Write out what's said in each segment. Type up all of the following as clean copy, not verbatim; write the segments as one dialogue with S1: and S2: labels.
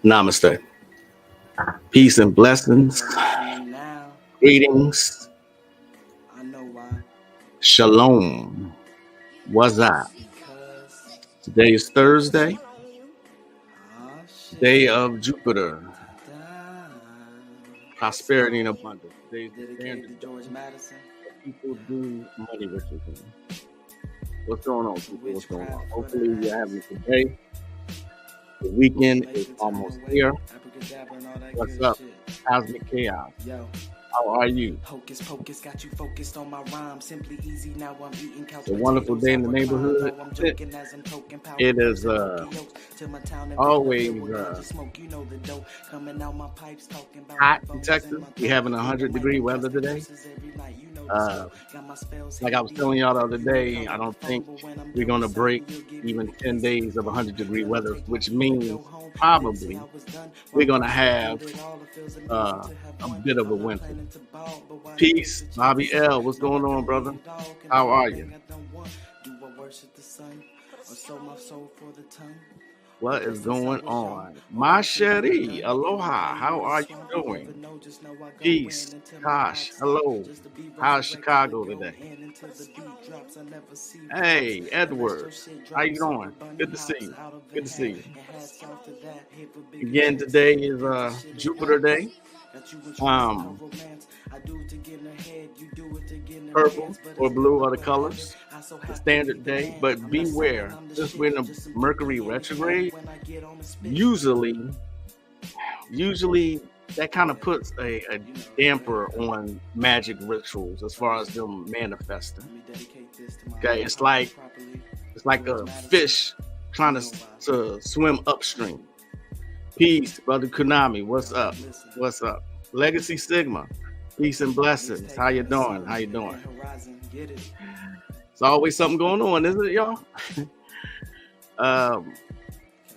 S1: Namaste. Peace and blessings. Greetings. Shalom. What's up? Today is Thursday, day of Jupiter. Prosperity and abundance. Today's the standard people do money rituals. What's going on, people? What's going on? Hopefully you're having a good day. The weekend is almost here. What's up? Cosmic Chaos. How are you? It's a wonderful day in the neighborhood. It is always hot in Texas. We're having 100-degree weather today. Like I was telling y'all the other day, I don't think we're going to break even 10 days of 100-degree weather, which means probably we're going to have a bit of a winter. Peace, Bobby L. What's going on, brother? How are you? What is going on? My Sherry, aloha. How are you doing? Peace. Gosh, hello. How's Chicago today? Hey, Edward. How you doing? Good to see you. Good to see you. Again, today is Jupiter Day. Purple or blue are the colors, the standard day, but beware, since we're in a Mercury retrograde, usually that kind of puts a damper on magic rituals as far as them manifesting. Okay, it's like a fish trying to swim upstream. Peace, brother Konami. What's up? What's up? Legacy Sigma. Peace and blessings. How you doing? How you doing? It's always something going on, isn't it, y'all?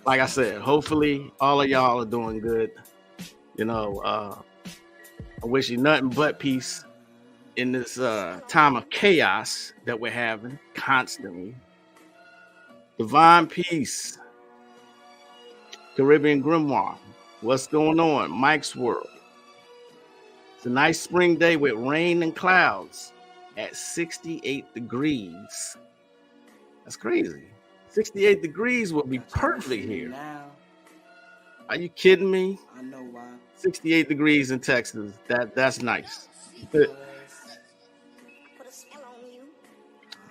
S1: Like I said, hopefully all of y'all are doing good. You know, I wish you nothing but peace in this time of chaos that we're having constantly. Divine peace. Caribbean Grimoire. What's going on? Mike's World. It's a nice spring day with rain and clouds at 68 degrees. That's crazy. 68 degrees would be perfect here. Are you kidding me? 68 degrees in Texas. That's nice. I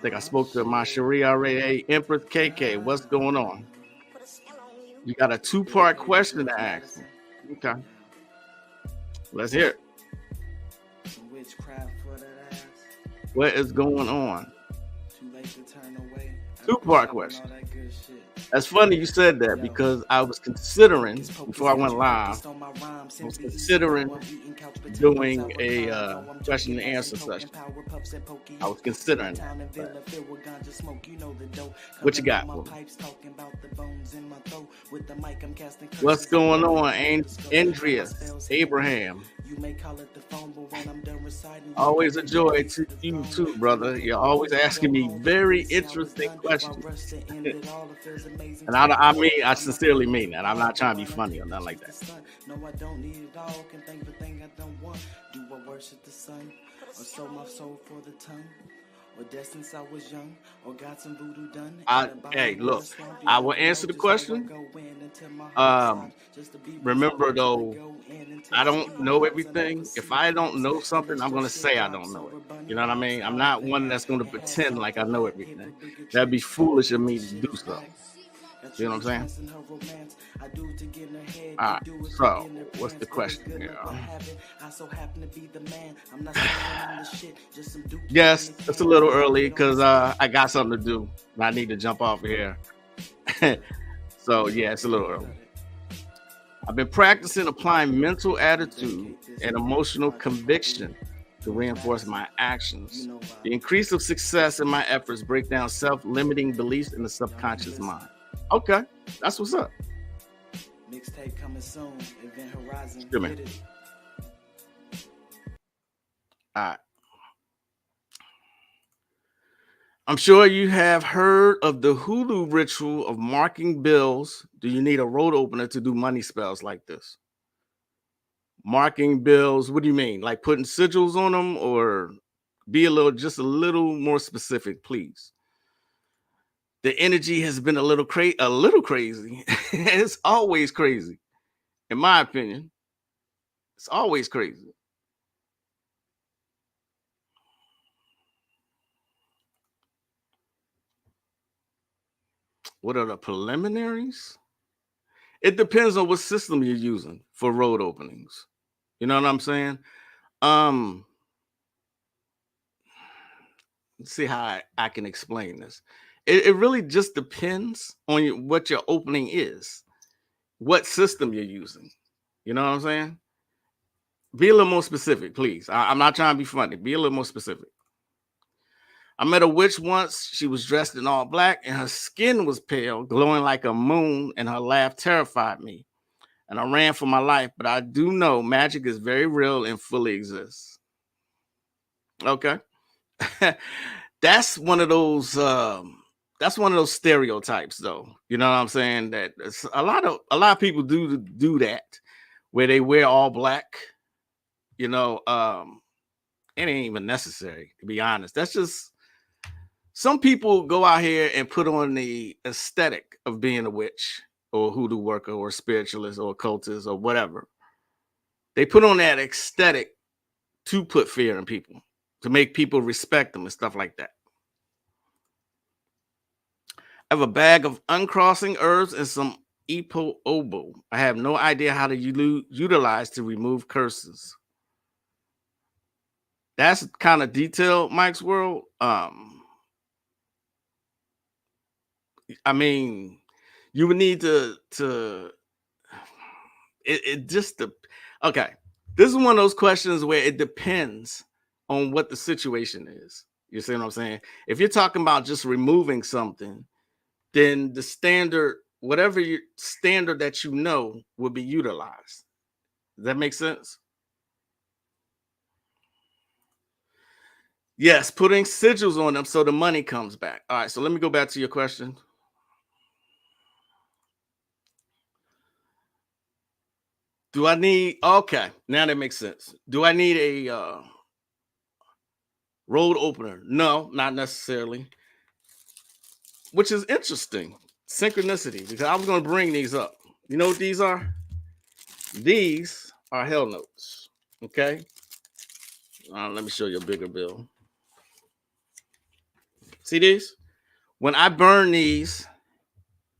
S1: think I spoke to my Sharia already. Hey, Empress KK, what's going on? You got a two-part question to ask. Okay. Let's hear it. What is going on? Two-part question. That's funny you said that because I was considering, before I went live, I was considering doing a question and answer session. I was considering that. What you got for me? What's going on, Andreas, Abraham? Always a joy to you too, brother. You're always asking me very interesting questions. And I sincerely mean that. I'm not trying to be funny or nothing like that. No, I don't need it all. Can think the thing I don't want. Do I worship the sun or sow my soul for the tongue? Or dead since I was young, or got some voodoo done. Hey, look, I will answer the question. Remember though, I don't know everything. If I don't know something, I'm gonna say I don't know it. You know what I mean? I'm not one that's gonna pretend like I know everything. That'd be foolish of me to do so. You know what I'm saying? All right, so what's the question here? Yes, it's a little early because I got something to do. I need to jump off of here. So, yeah, it's a little early. I've been practicing applying mental attitude and emotional conviction to reinforce my actions. The increase of success in my efforts break down self-limiting beliefs in the subconscious mind. Okay, that's what's up. Mixtape coming soon. Event Horizon. All right. I'm sure you have heard of the hoodoo ritual of marking bills. Do you need a road opener to do money spells like this? Marking bills, what do you mean? Like putting sigils on them, or be just a little more specific, please. The energy has been a little crazy. It's always crazy, in my opinion. It's always crazy. What are the preliminaries? It depends on what system you're using for road openings. You know what I'm saying? Um, let's see how I can explain this. It really just depends on what your opening is, what system you're using. You know what I'm saying? Be a little more specific, please. I'm not trying to be funny. Be a little more specific. I met a witch once. She was dressed in all black and her skin was pale, glowing like a moon, and her laugh terrified me. And I ran for my life, but I do know magic is very real and fully exists. Okay. That's one of those stereotypes though. You know what I'm saying? That a lot of people do that where they wear all black, you know, it ain't even necessary to be honest. That's just some people go out here and put on the aesthetic of being a witch or hoodoo worker or spiritualist or occultist or whatever. They put on that aesthetic to put fear in people, to make people respect them and stuff like that. I have a bag of uncrossing herbs and some Epo Obo. I have no idea how to utilize to remove curses. That's kind of detailed, Mike's World. I mean, you would need to it just the okay. This is one of those questions where it depends on what the situation is. You see what I'm saying? If you're talking about just removing something, then the standard, whatever your standard that you know, will be utilized. Does that make sense? Yes, putting sigils on them so the money comes back. All right, so let me go back to your question. Do I need okay? Now that makes sense. Do I need a road opener? No, not necessarily. Which is interesting. Synchronicity, because I was going to bring these up. You know what these are? These are hell notes. Okay. Let me show you a bigger bill. See these? When I burn these,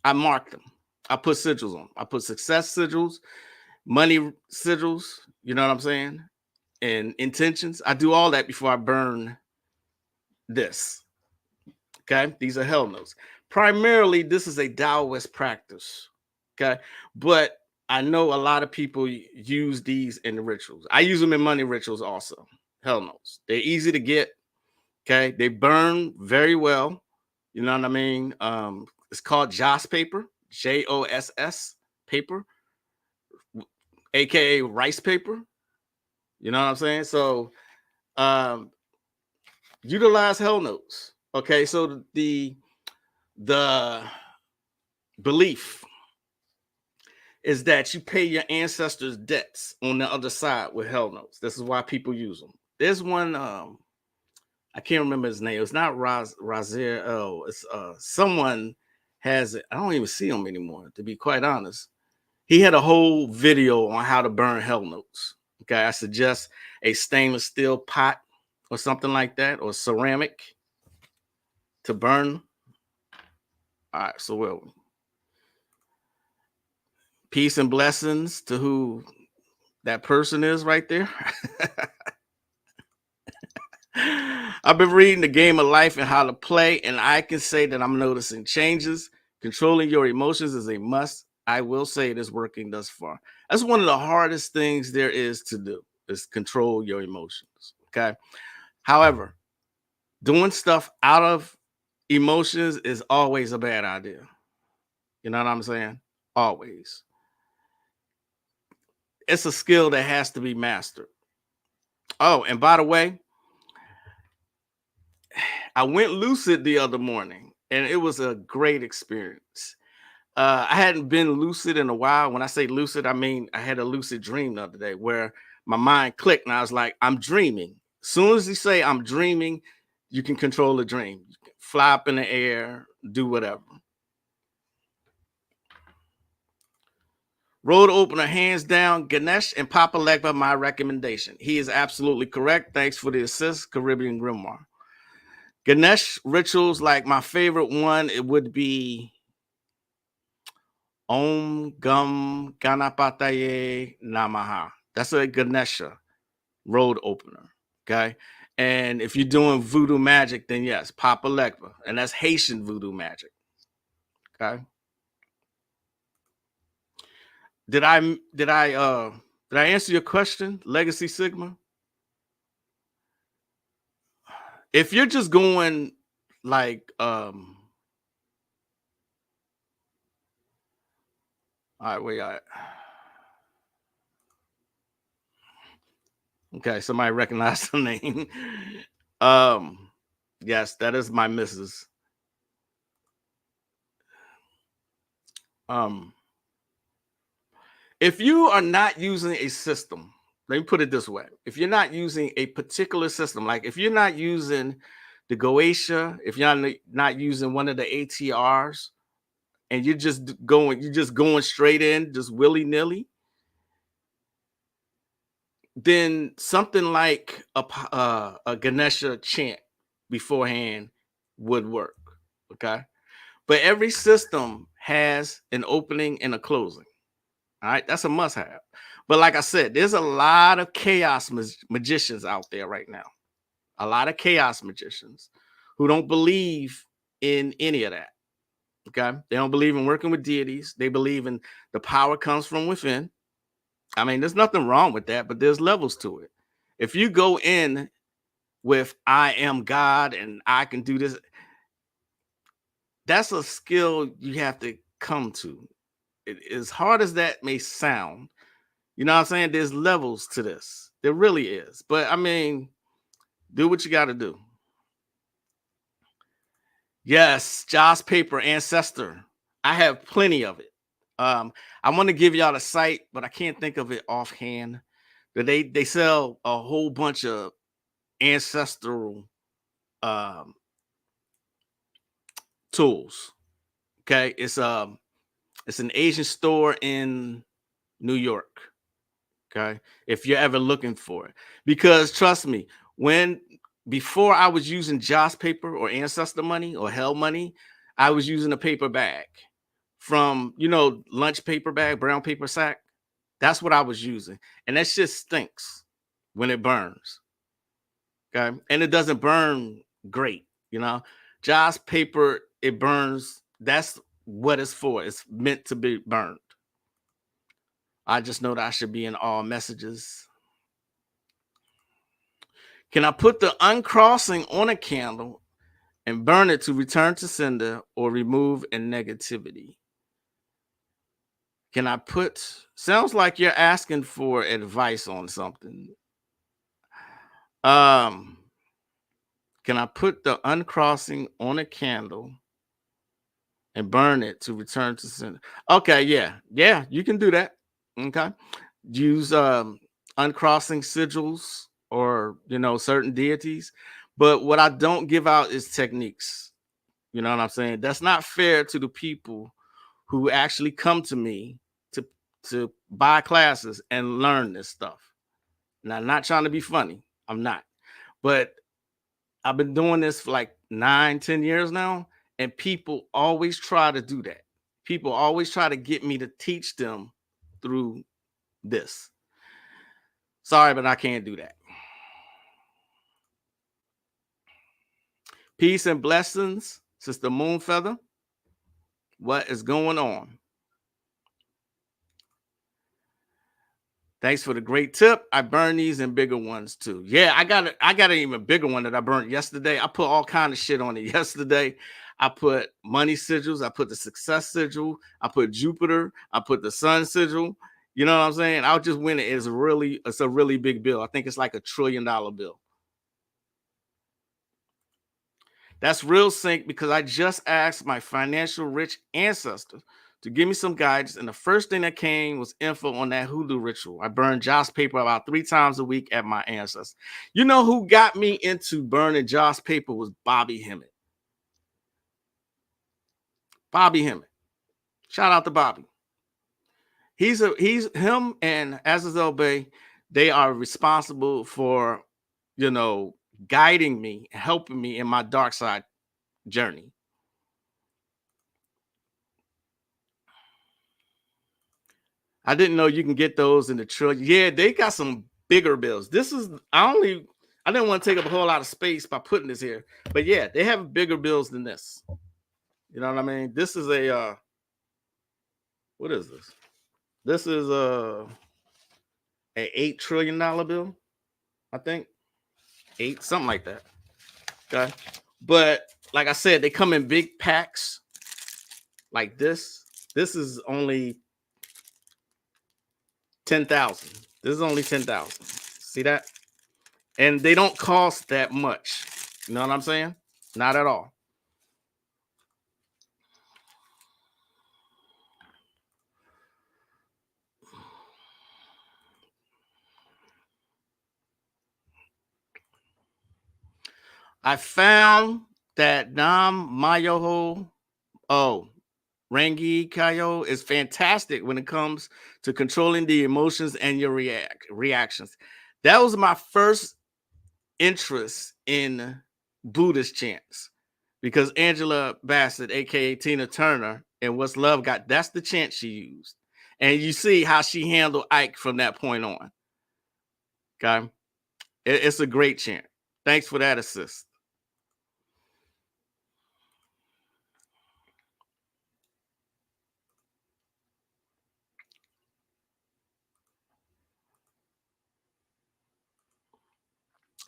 S1: I mark them. I put sigils on. I put success sigils, money sigils. You know what I'm saying? And intentions. I do all that before I burn this. Okay. These are hell notes. Primarily, this is a Taoist practice. Okay. But I know a lot of people use these in the rituals. I use them in money rituals also. Hell notes. They're easy to get. Okay. They burn very well. You know what I mean? It's called Joss paper, Joss paper, aka rice paper. You know what I'm saying? So um utilize hell notes. Okay, so the belief is that you pay your ancestors' debts on the other side with hell notes. This is why people use them. There's one I can't remember his name. It's not Razier. Oh, it's someone has it. I don't even see him anymore, to be quite honest. He had a whole video on how to burn hell notes. Okay, I suggest a stainless steel pot or something like that, or ceramic to burn. All right, so well, peace and blessings to who that person is right there. I've been reading The Game of Life and How to Play, and I can say that I'm noticing changes. Controlling your emotions is a must. I will say it is working thus far. That's one of the hardest things there is to do, is control your emotions. Okay. However, doing stuff out of emotions is always a bad idea. You know what I'm saying? Always. It's a skill that has to be mastered. Oh, and by the way, I went lucid the other morning, and it was a great experience. I hadn't been lucid in a while. When I say lucid, I mean I had a lucid dream the other day where my mind clicked, and I was like, "I'm dreaming." As soon as you say I'm dreaming, you can control the dream. You can fly up in the air, do whatever. Road opener, hands down, Ganesh and Papa Legba, my recommendation. He is absolutely correct. Thanks for the assist, Caribbean Grimoire. Ganesh rituals, like my favorite one, it would be Om Gum Ganapataye Namaha. That's a Ganesha road opener. Okay. And if you're doing voodoo magic, then yes, Papa Legba. And that's Haitian voodoo magic. Okay. Did I answer your question, Legacy Sigma? If you're just going like all right, wait, okay, somebody recognized the name. Yes, that is my missus. If you are not using a system, let me put it this way. If you're not using a particular system, like if you're not using the Goetia, if you're not using one of the ATRs, and you're just going straight in, just willy-nilly, then something like a Ganesha chant beforehand would work. Okay. But every system has an opening and a closing. All right. That's a must have. But like I said, there's a lot of chaos magicians out there right now. A lot of chaos magicians who don't believe in any of that. Okay. They don't believe in working with deities. They believe in the power comes from within. I mean, there's nothing wrong with that, but there's levels to it. If you go in with I am God and I can do this, that's a skill you have to come to. As hard as that may sound, you know what I'm saying? There's levels to this. There really is. But I mean, do what you got to do. Yes, Joss Paper Ancestor. I have plenty of it. I want to give y'all the site, but I can't think of it offhand. But they sell a whole bunch of ancestral tools. Okay, it's an Asian store in New York. Okay, if you're ever looking for it, because trust me, before I was using Joss paper or ancestor money or hell money, I was using a paper bag from lunch paper bag, brown paper sack. That's what I was using, and that shit stinks when it burns. Okay, and it doesn't burn great. Joss paper, it burns. That's what it's for. It's meant to be burned. I just know that I should be in all messages. Can I put the uncrossing on a candle and burn it to return to sender or remove a negativity? Can I sounds like you're asking for advice on something. Can I put the uncrossing on a candle and burn it to return to sender? Okay, yeah, you can do that. Okay, use uncrossing sigils or certain deities, but what I don't give out is techniques. You know what I'm saying? That's not fair to the people who actually come to me to buy classes and learn this stuff. Now, I'm not trying to be funny. I'm not, but I've been doing this for like 9-10 years now, and people always try to do that. People always try to get me to teach them through this. Sorry, but I can't do that. Peace and blessings, Sister Moonfeather. What is going on? Thanks for the great tip. I burn these in bigger ones too. Yeah, I got an even bigger one that I burnt yesterday. I put all kind of shit on it yesterday. I put money sigils. I put the success sigil. I put Jupiter. I put the sun sigil. You know what I'm saying? I'll just win it. It's a really big bill. I think it's like $1 trillion bill. That's real sync because I just asked my financial rich ancestors to give me some guidance, and the first thing that came was info on that hoodoo ritual. I burned joss paper about 3 times a week at my ancestors. You know who got me into burning joss paper was Bobby Hemmett. Bobby Hemmett. Shout out to Bobby. He's him and Azazel Bey. They are responsible for, you know, guiding me, helping me in my dark side journey. I didn't know you can get those in the truck. Yeah, they got some bigger bills. This is I didn't want to take up a whole lot of space by putting this here, but yeah, they have bigger bills than this. You know what I mean? This is a what is this? This is a $8 trillion bill, I think. Eight, something like that. Okay. But like I said, they come in big packs like this. This is only 10,000. This is only 10,000. See that? And they don't cost that much. You know what I'm saying? Not at all. I found that Nam Mayoho, Rangi Kayo is fantastic when it comes to controlling the emotions and your reactions. That was my first interest in Buddhist chants because Angela Bassett, aka Tina Turner, and What's Love Got, that's the chant she used. And you see how she handled Ike from that point on. Okay. It's a great chant. Thanks for that assist.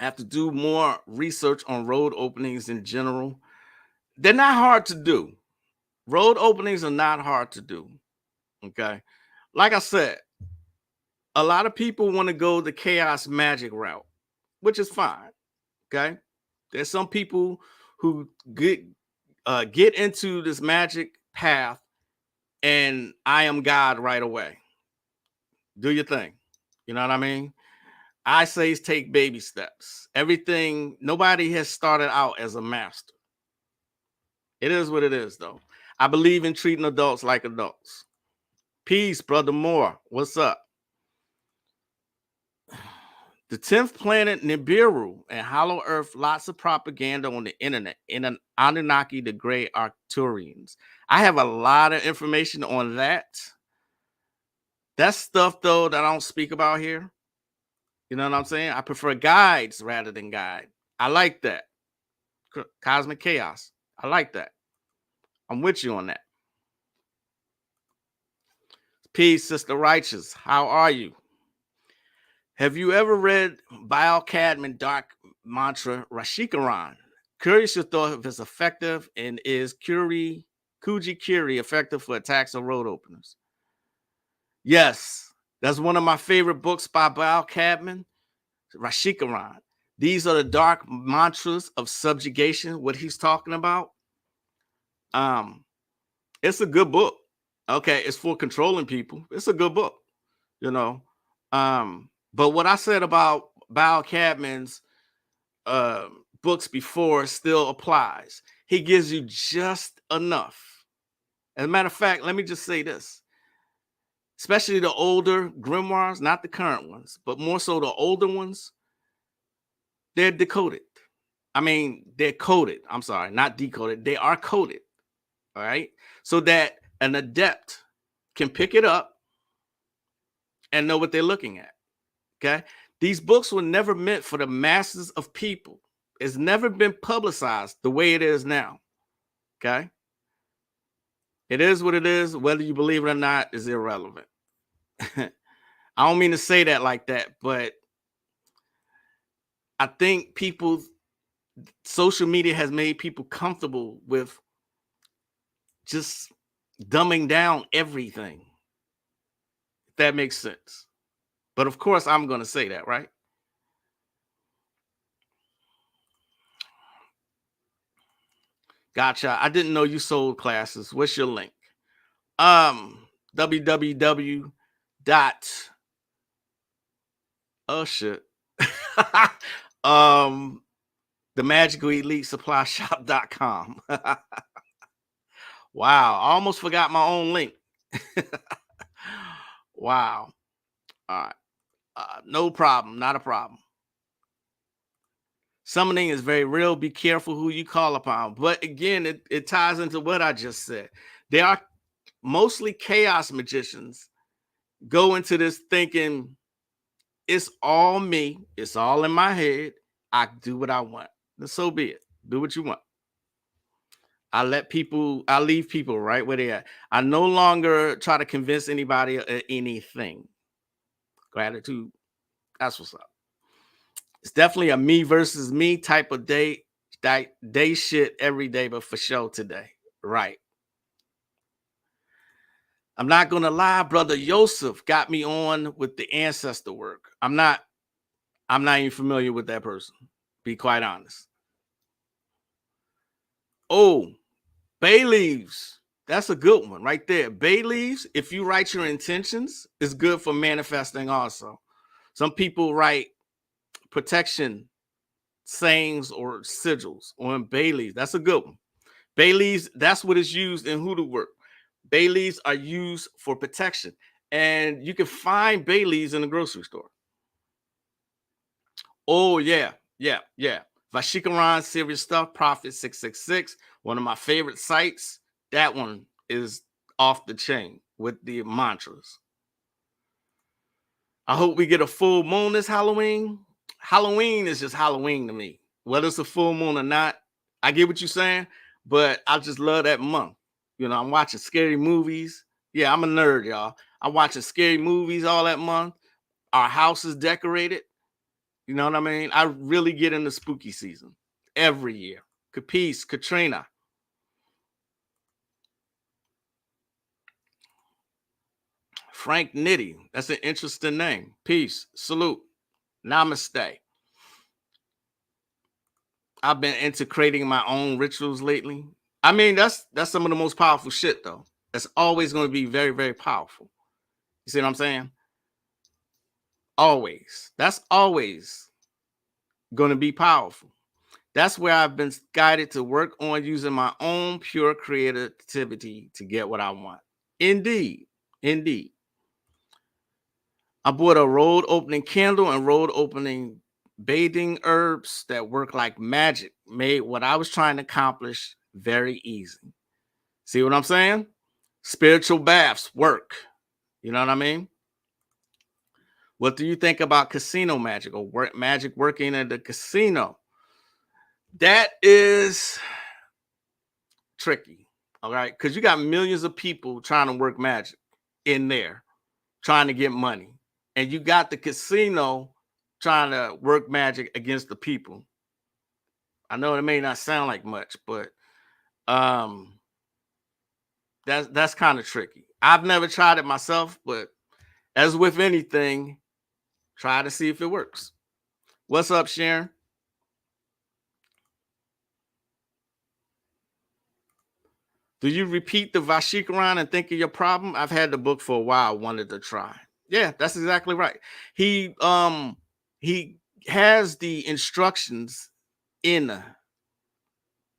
S1: I have to do more research on road openings in general. They're not hard to do. Road openings are not hard to do. Okay. Like I said, a lot of people want to go the chaos magic route, which is fine. Okay. There's some people who get into this magic path and I am God right away. Do your thing. You know what I mean? I say take baby steps. Everything, nobody has started out as a master. It is what it is, though. I believe in treating adults like adults. Peace, brother Moore. What's up? The 10th planet Nibiru and Hollow Earth, lots of propaganda on the internet. In an Anunnaki, the Grey Arcturians. I have a lot of information on that. That's stuff, though, that I don't speak about here. You know what I'm saying? I prefer guides rather than guide. I like that. Cosmic chaos. I like that. I'm with you on that. Peace, Sister Righteous. How are you? Have you ever read Baal Cadman Dark Mantra Rashikaran? Curious your thought if it's effective, and is Kuji Kuri effective for attacks on road openers? Yes, that's one of my favorite books by Baal Cadman, Rashikaran. These are the dark mantras of subjugation, what he's talking about. It's a good book. Okay, it's for controlling people. It's a good book, you know. But what I said about Baal Cadman's books before still applies. He gives you just enough. As a matter of fact, let me just say this. Especially the older grimoires, not the current ones, but more so the older ones, they're decoded. I mean, they're coded. I'm sorry, not decoded. They are coded. All right. So that an adept can pick it up and know what they're looking at. Okay. These books were never meant for the masses of people. It's never been publicized the way it is now. Okay. It is what it is. Whether you believe it or not is irrelevant. I don't mean to say that like that, but I think social media has made people comfortable with just dumbing down everything. If that makes sense. But of course, I'm going to say that, right? Gotcha. I didn't know you sold classes. What's your link? www dot oh shit. The magical elite supply shop.com. Wow, I almost forgot my own link. Wow. All right. No problem, not a problem. Summoning is very real. Be careful who you call upon. But again, it ties into what I just said. They are mostly chaos magicians go into this thinking it's all me, it's all in my head. I do what I want. And so be it. Do what you want. I leave people right where they are. I no longer try to convince anybody of anything. Gratitude. That's what's up. It's definitely a me versus me type of day shit every day, but for sure today. Right. I'm not gonna lie, brother Yosef got me on with the ancestor work. I'm not even familiar with that person. Be quite honest. Oh, bay leaves. That's a good one right there. Bay leaves, if you write your intentions, is good for manifesting also. Some people write protection sayings or sigils on bay leaves. That's a good one. Bay leaves, that's what is used in hoodoo work. Bay leaves are used for protection. And you can find bay leaves in the grocery store. Oh, yeah. Vashikaran, Serious Stuff, Prophet 666, one of my favorite sites. That one is off the chain with the mantras. I hope we get a full moon this Halloween. Halloween is just Halloween to me. Whether it's a full moon or not, I get what you're saying, but I just love that month. You know, I'm watching scary movies. Yeah, I'm a nerd, y'all. I'm watching scary movies all that month. Our house is decorated. You know what I mean? I really get into spooky season every year. Capice, Katrina. Frank Nitty. That's an interesting name. Peace. Salute. Namaste. I've been into creating my own rituals lately. I mean, that's some of the most powerful shit, though. That's always going to be very, very powerful. You see what I'm saying? Always. That's always going to be powerful. That's where I've been guided to work on using my own pure creativity to get what I want. Indeed. Indeed. I bought a road opening candle and road opening bathing herbs that work like magic, made what I was trying to accomplish very easy. See what I'm saying? Spiritual baths work. You know what I mean? What do you think about casino magic or magic working at the casino? That is tricky. All right. Because you got millions of people trying to work magic in there, trying to get money. And you got the casino trying to work magic against the people. I know it may not sound like much, but that's kind of tricky. I've never tried it myself, but as with anything, try to see if it works. What's up, Sharon? Do you repeat the Vashikaran and think of your problem? I've had the book for a while, wanted to try. Yeah, that's exactly right. He has the instructions in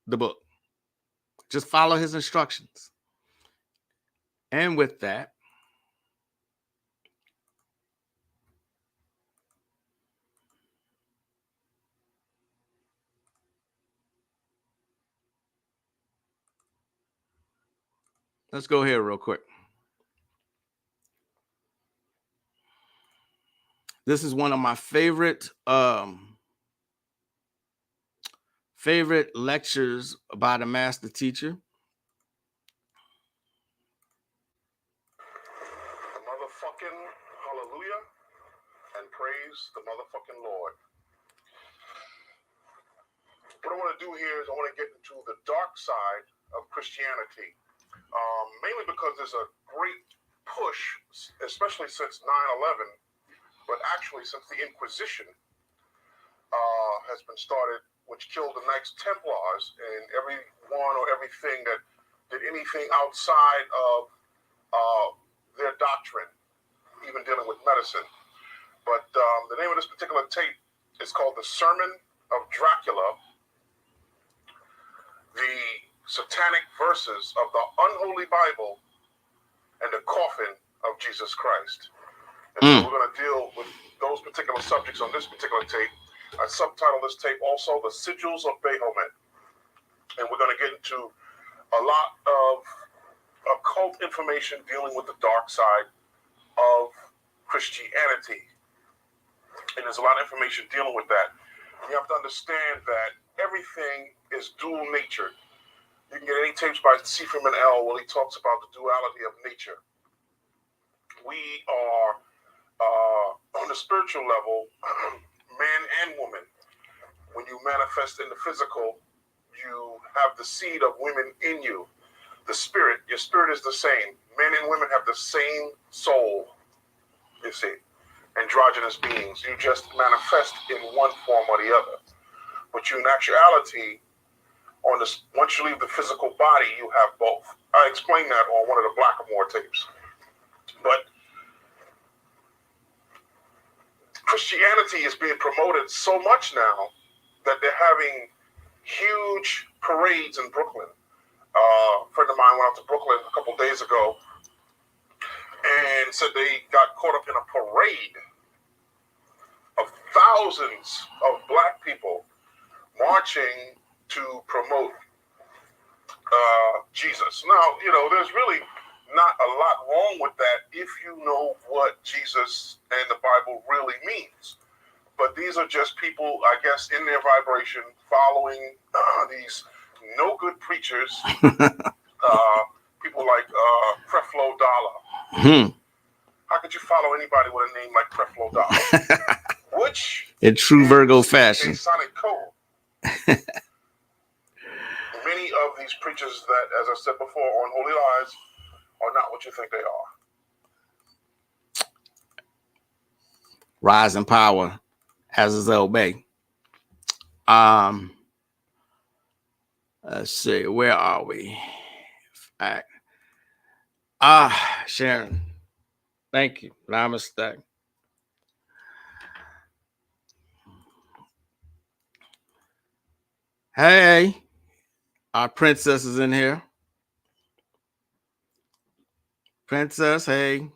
S1: the book. Just follow his instructions. And with that, let's go here real quick. This is one of my favorite lectures by the master teacher.
S2: Motherfucking hallelujah and praise the motherfucking Lord. What I want to do here is I want to get into the dark side of Christianity, mainly because there's a great push, especially since 9/11, but actually since the Inquisition has been started, which killed the Knights Templars, and everyone or everything that did anything outside of their doctrine, even dealing with medicine. But the name of this particular tape is called The Sermon of Dracula, the satanic verses of the unholy Bible, and the coffin of Jesus Christ. And so we're going to deal with those particular subjects on this particular tape. I subtitle this tape also The Sigils of Baphomet. And we're going to get into a lot of occult information dealing with the dark side of Christianity. And there's a lot of information dealing with that. You have to understand that everything is dual natured. You can get any tapes by C. Freeman L. where he talks about the duality of nature. We are, on the spiritual level, man and woman. When you manifest in the physical, you have the seed of women in you. The spirit, your spirit is the same. Men and women have the same soul, you see, androgynous beings. You just manifest in one form or the other. But you, in actuality, once you leave the physical body, you have both. I explained that on one of the Blackamore tapes. But Christianity is being promoted so much now that they're having huge parades in Brooklyn. A friend of mine went out to Brooklyn a couple days ago and said they got caught up in a parade of thousands of black people marching to promote Jesus. Now, there's really not a lot wrong with that if you know what Jesus and the Bible really means. But these are just people, I guess, in their vibration, following these no-good preachers, people like Creflo Dollar. How could you follow anybody with a name like Creflo Dollar? Which,
S1: in true Virgo fashion,
S2: a sonic code. Many of these preachers that, as I said before, on Holy Lies, are not what you think they are.
S1: Rise in power, Azazel Bay. Let's see, where are we? Sharon, thank you. Namaste. Hey, our princess is in here. Princess, hey.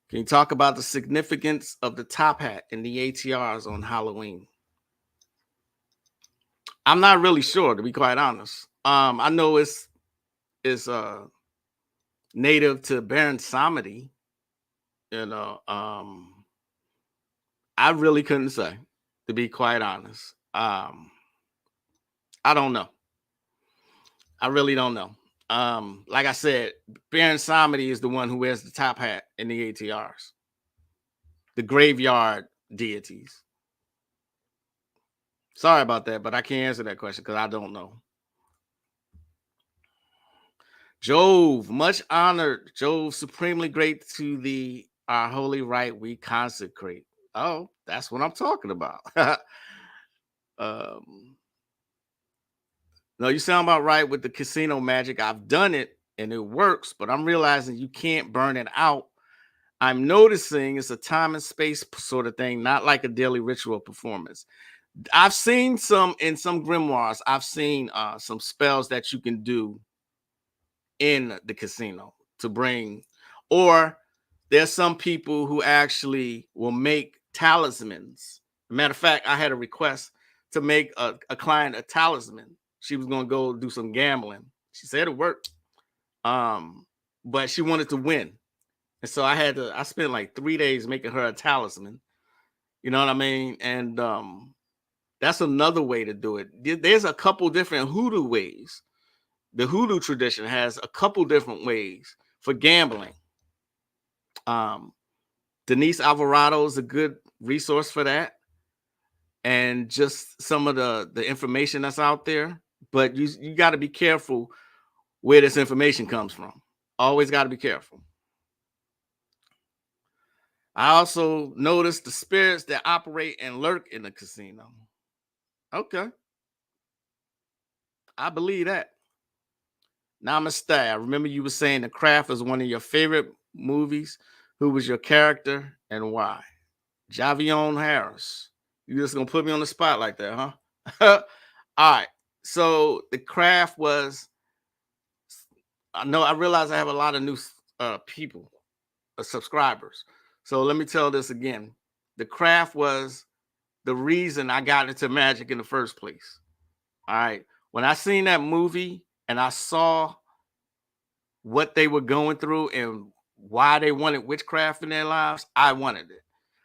S1: Can you talk about the significance of the top hat in the ATRs on Halloween? I'm not really sure, to be quite honest. I know it's native to Baron Samedi. I really couldn't say, to be quite honest. I don't know. I really don't know. Like I said, Baron Samedi is the one who wears the top hat in the ATRs, the graveyard deities. Sorry about that, but I can't answer that question because I don't know. Jove, much honored. Jove, supremely great to our holy right we consecrate. Oh, that's what I'm talking about. No, you sound about right with the casino magic. I've done it and it works, but I'm realizing you can't burn it out. I'm noticing it's a time and space sort of thing, not like a daily ritual performance. I've seen in some grimoires, I've seen some spells that you can do in the casino to bring, or there's some people who actually will make talismans. Matter of fact, I had a request to make a client a talisman. She was going to go do some gambling. She said it worked. But she wanted to win. And so I spent like 3 days making her a talisman. You know what I mean? And that's another way to do it. There's a couple different hoodoo ways. The hoodoo tradition has a couple different ways for gambling. Denise Alvarado is a good resource for that. And just some of the information that's out there. But you got to be careful where this information comes from. Always got to be careful. I also noticed the spirits that operate and lurk in the casino. Okay. I believe that. Namaste. I remember you were saying The Craft is one of your favorite movies. Who was your character and why? Javion Harris. You just gonna put me on the spot like that, huh? All right. So The Craft was. I realize I have a lot of new people, subscribers. So let me tell this again. The Craft was the reason I got into magic in the first place. All right. When I seen that movie and I saw what they were going through and why they wanted witchcraft in their lives, I wanted it.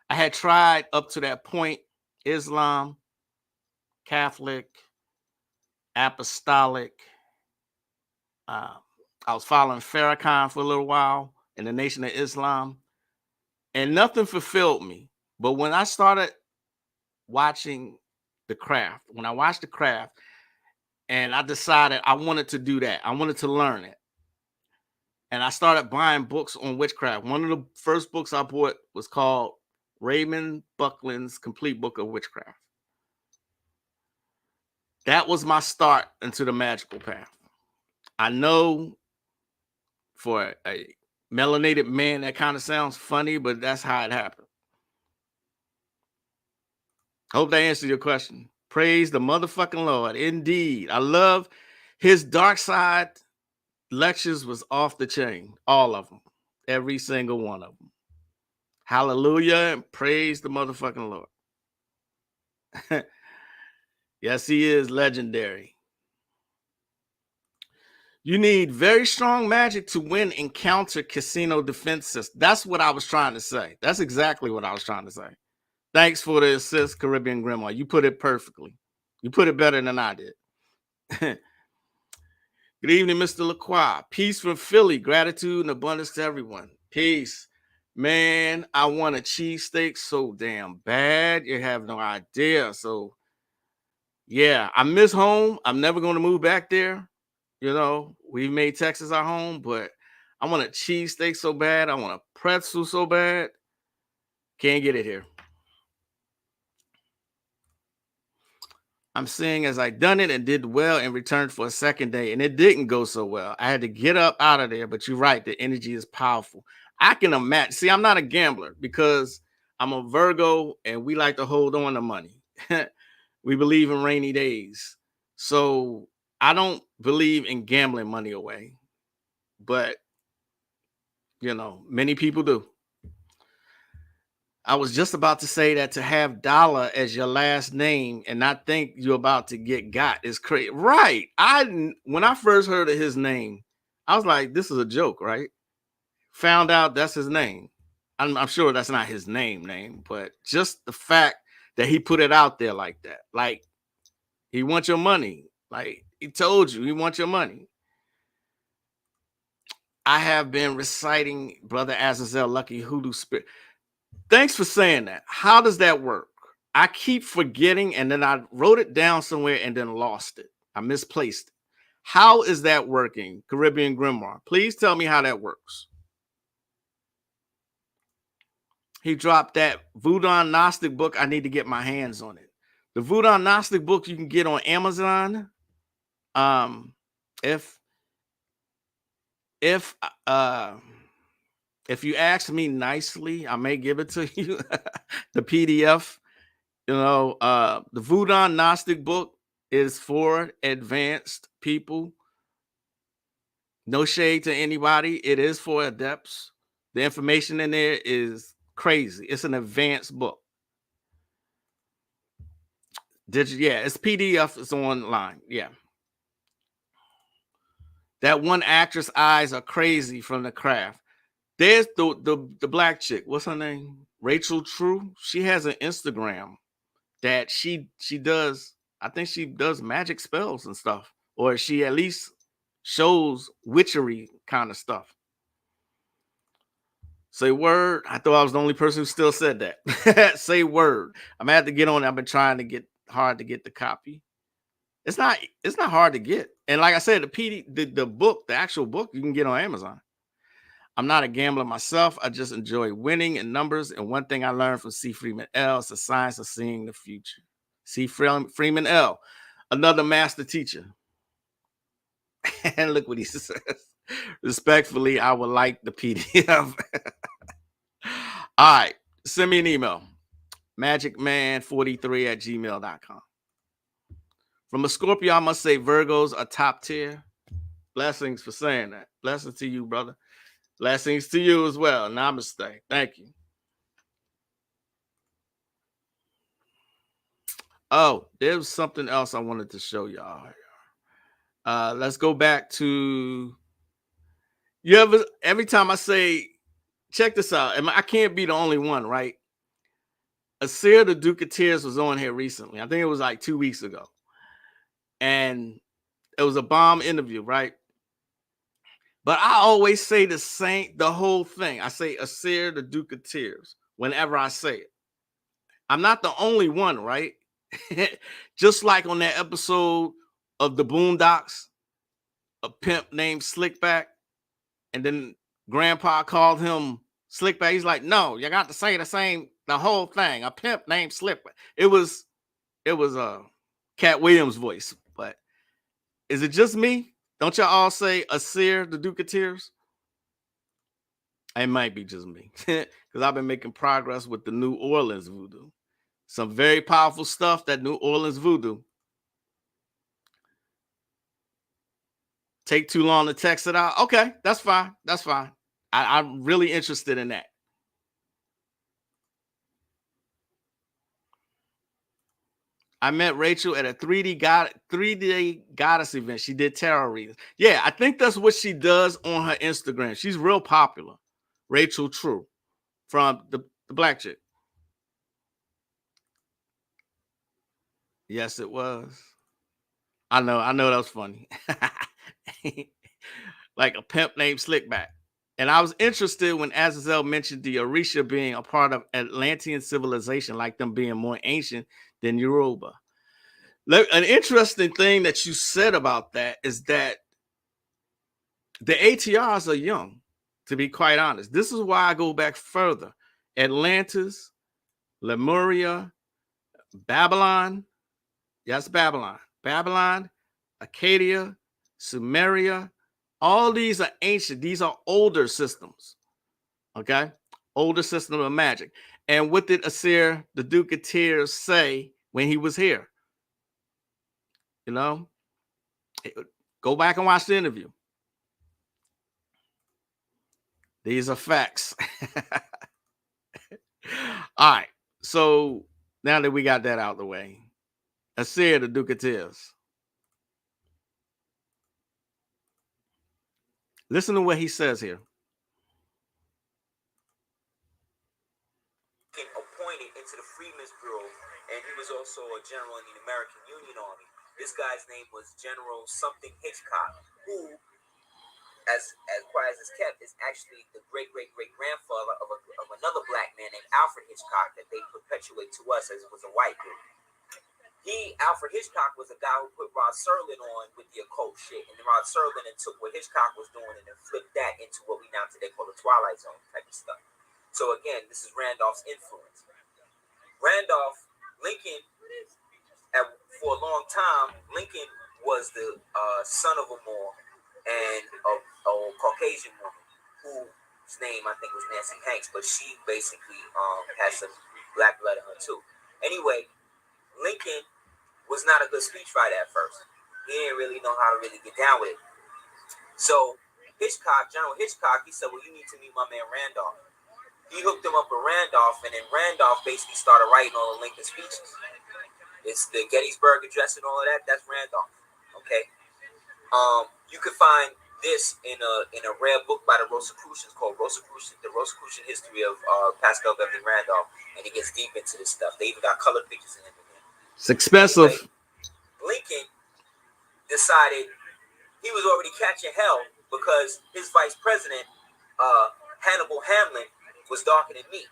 S1: I had tried up to that point Islam, Catholic, Apostolic. I was following Farrakhan for a little while in the Nation of Islam, and nothing fulfilled me. But when I started watching The Craft, when I watched The Craft, and I decided I wanted to do that, I wanted to learn it. And I started buying books on witchcraft. One of the first books I bought was called Raymond Buckland's Complete Book of Witchcraft. That was my start into the magical path. I know for a melanated man, that kind of sounds funny, but that's how it happened. Hope that answered your question. Praise the motherfucking Lord. Indeed. I love his dark side lectures was off the chain. All of them. Every single one of them. Hallelujah and praise the motherfucking Lord. Yes, he is legendary. You need very strong magic to win encounter casino defense system. That's what I was trying to say. That's exactly what I was trying to say. Thanks for the assist, Caribbean Grandma. You put it perfectly. You put it better than I did. Good evening, Mr. LaCroix. Peace from Philly. Gratitude and abundance to everyone. Peace. Man, I want a cheesesteak so damn bad. You have no idea. So, yeah, I miss home. I'm never going to move back there. You know, we made Texas our home, but I want a cheesesteak so bad. I want a pretzel so bad. Can't get it here. I'm seeing as I done it and did well and returned for a second day, and it didn't go so well. I had to get up out of there, but you're right. The energy is powerful. I can imagine. See, I'm not a gambler because I'm a Virgo and we like to hold on to money. We believe in rainy days. So I don't believe in gambling money away, but you know, many people do. I was just about to say that to have Dollar as your last name and not think you're about to get got is crazy. Right. When I first heard of his name, I was like, this is a joke, right? Found out that's his name. I'm sure that's not his name, but just the fact that he put it out there like that, like he wants your money. Like he told you he wants your money. I have been reciting Brother Azazel Lucky Hoodoo Spirit. Thanks for saying that. How does that work? I keep forgetting, and then I wrote it down somewhere and then lost it. I misplaced it. How is that working, Caribbean Grimoire? Please tell me how that works. He dropped that Voodoo Gnostic book. I need to get my hands on it. The Voodoo Gnostic book you can get on Amazon. If you ask me nicely, I may give it to you. The PDF. You know, the Voodoo Gnostic book is for advanced people. No shade to anybody. It is for adepts. The information in there is crazy. It's an advanced book. It's PDF. It's online. Yeah. That one actress' eyes are crazy from The Craft. There's the black chick. What's her name? Rachel True. She has an Instagram that she does. I think she does magic spells and stuff, or she at least shows witchery kind of stuff. Say word. I thought I was the only person who still said that. Say word. I'm gonna have to get on it. I've been trying to get hard to get the copy. It's not hard to get. And like I said, the book, the actual book, you can get on Amazon. I'm not a gambler myself. I just enjoy winning in numbers. And one thing I learned from C. Freeman L. is the science of seeing the future. C. Freeman L., another master teacher. And look what he says. Respectfully, I would like the PDF. All right. Send me an email. magickman43@gmail.com. From a Scorpio, I must say Virgos are top tier. Blessings for saying that. Blessings to you, brother. Blessings to you as well. Namaste. Thank you. Oh, there was something else I wanted to show y'all. Let's go back to every time I say, check this out. I can't be the only one, right? Asir, the Duke of Tears, was on here recently. I think it was like 2 weeks ago. And it was a bomb interview, right? But I always say the whole thing. I say Asir, the Duke of Tears, whenever I say it. I'm not the only one, right? Just like on that episode of the Boondocks, a pimp named Slickback, and then Grandpa called him Slickback. He's like, no, you got to say the whole thing. A pimp named Slickback. It was Cat Williams' voice, but is it just me? Don't y'all all say Asir, the Duke of Tears? It might be just me because I've been making progress with the New Orleans voodoo. Some very powerful stuff, that New Orleans voodoo. Take too long to text it out. Okay, that's fine. That's fine. I'm really interested in that. I met Rachel at a 3D goddess event. She did tarot readings. Yeah, I think that's what she does on her Instagram. She's real popular. Rachel True from the black chick. Yes, it was. I know that was funny. Like a pimp named Slickback. And I was interested when Azazel mentioned the Orisha being a part of Atlantean civilization, like them being more ancient than Yoruba. An interesting thing that you said about that is that the ATRs are young, to be quite honest. This is why I go back further. Atlantis, Lemuria, Babylon. Yes, Babylon. Babylon, Acadia, Sumeria. All these are ancient. These are older systems. Okay? Older system of magic. And what did Asir, the Duke of Tears, say when he was here? You know? Go back and watch the interview. These are facts. All right. So now that we got that out of the way, Asir, the Duke of Tears. Listen to what he says here.
S3: Appointed into the Freedmen's Bureau, and he was also a general in the American Union Army. This guy's name was General something Hitchcock, who, as quiet as it's kept, is actually the great-great-great-grandfather of another black man named Alfred Hitchcock that they perpetuate to us as it was a white dude. Alfred Hitchcock, was a guy who put Rod Serling on with the occult shit, and then Rod Serling and took what Hitchcock was doing and then flipped that into what we now today call the Twilight Zone type of stuff. So again, this is Randolph's influence. Lincoln, for a long time, Lincoln was the son of a Moor and a Caucasian woman whose name I think was Nancy Hanks, but she basically had some black blood in her too. Anyway, Lincoln was not a good speechwriter at first. He didn't really know how to really get down with it. So General Hitchcock, he said, well, you need to meet my man Randolph. He hooked him up with Randolph, and then Randolph basically started writing all the Lincoln speeches. It's the Gettysburg Address and all of that. That's Randolph. Okay. You can find this in a rare book by the Rosicrucians called The Rosicrucian History of Pascal Beverly Randolph, and it gets deep into this stuff. They even got colored pictures in it.
S1: It's expensive.
S3: Anyway, Lincoln decided he was already catching hell because his vice president, Hannibal Hamlin, was darker than me.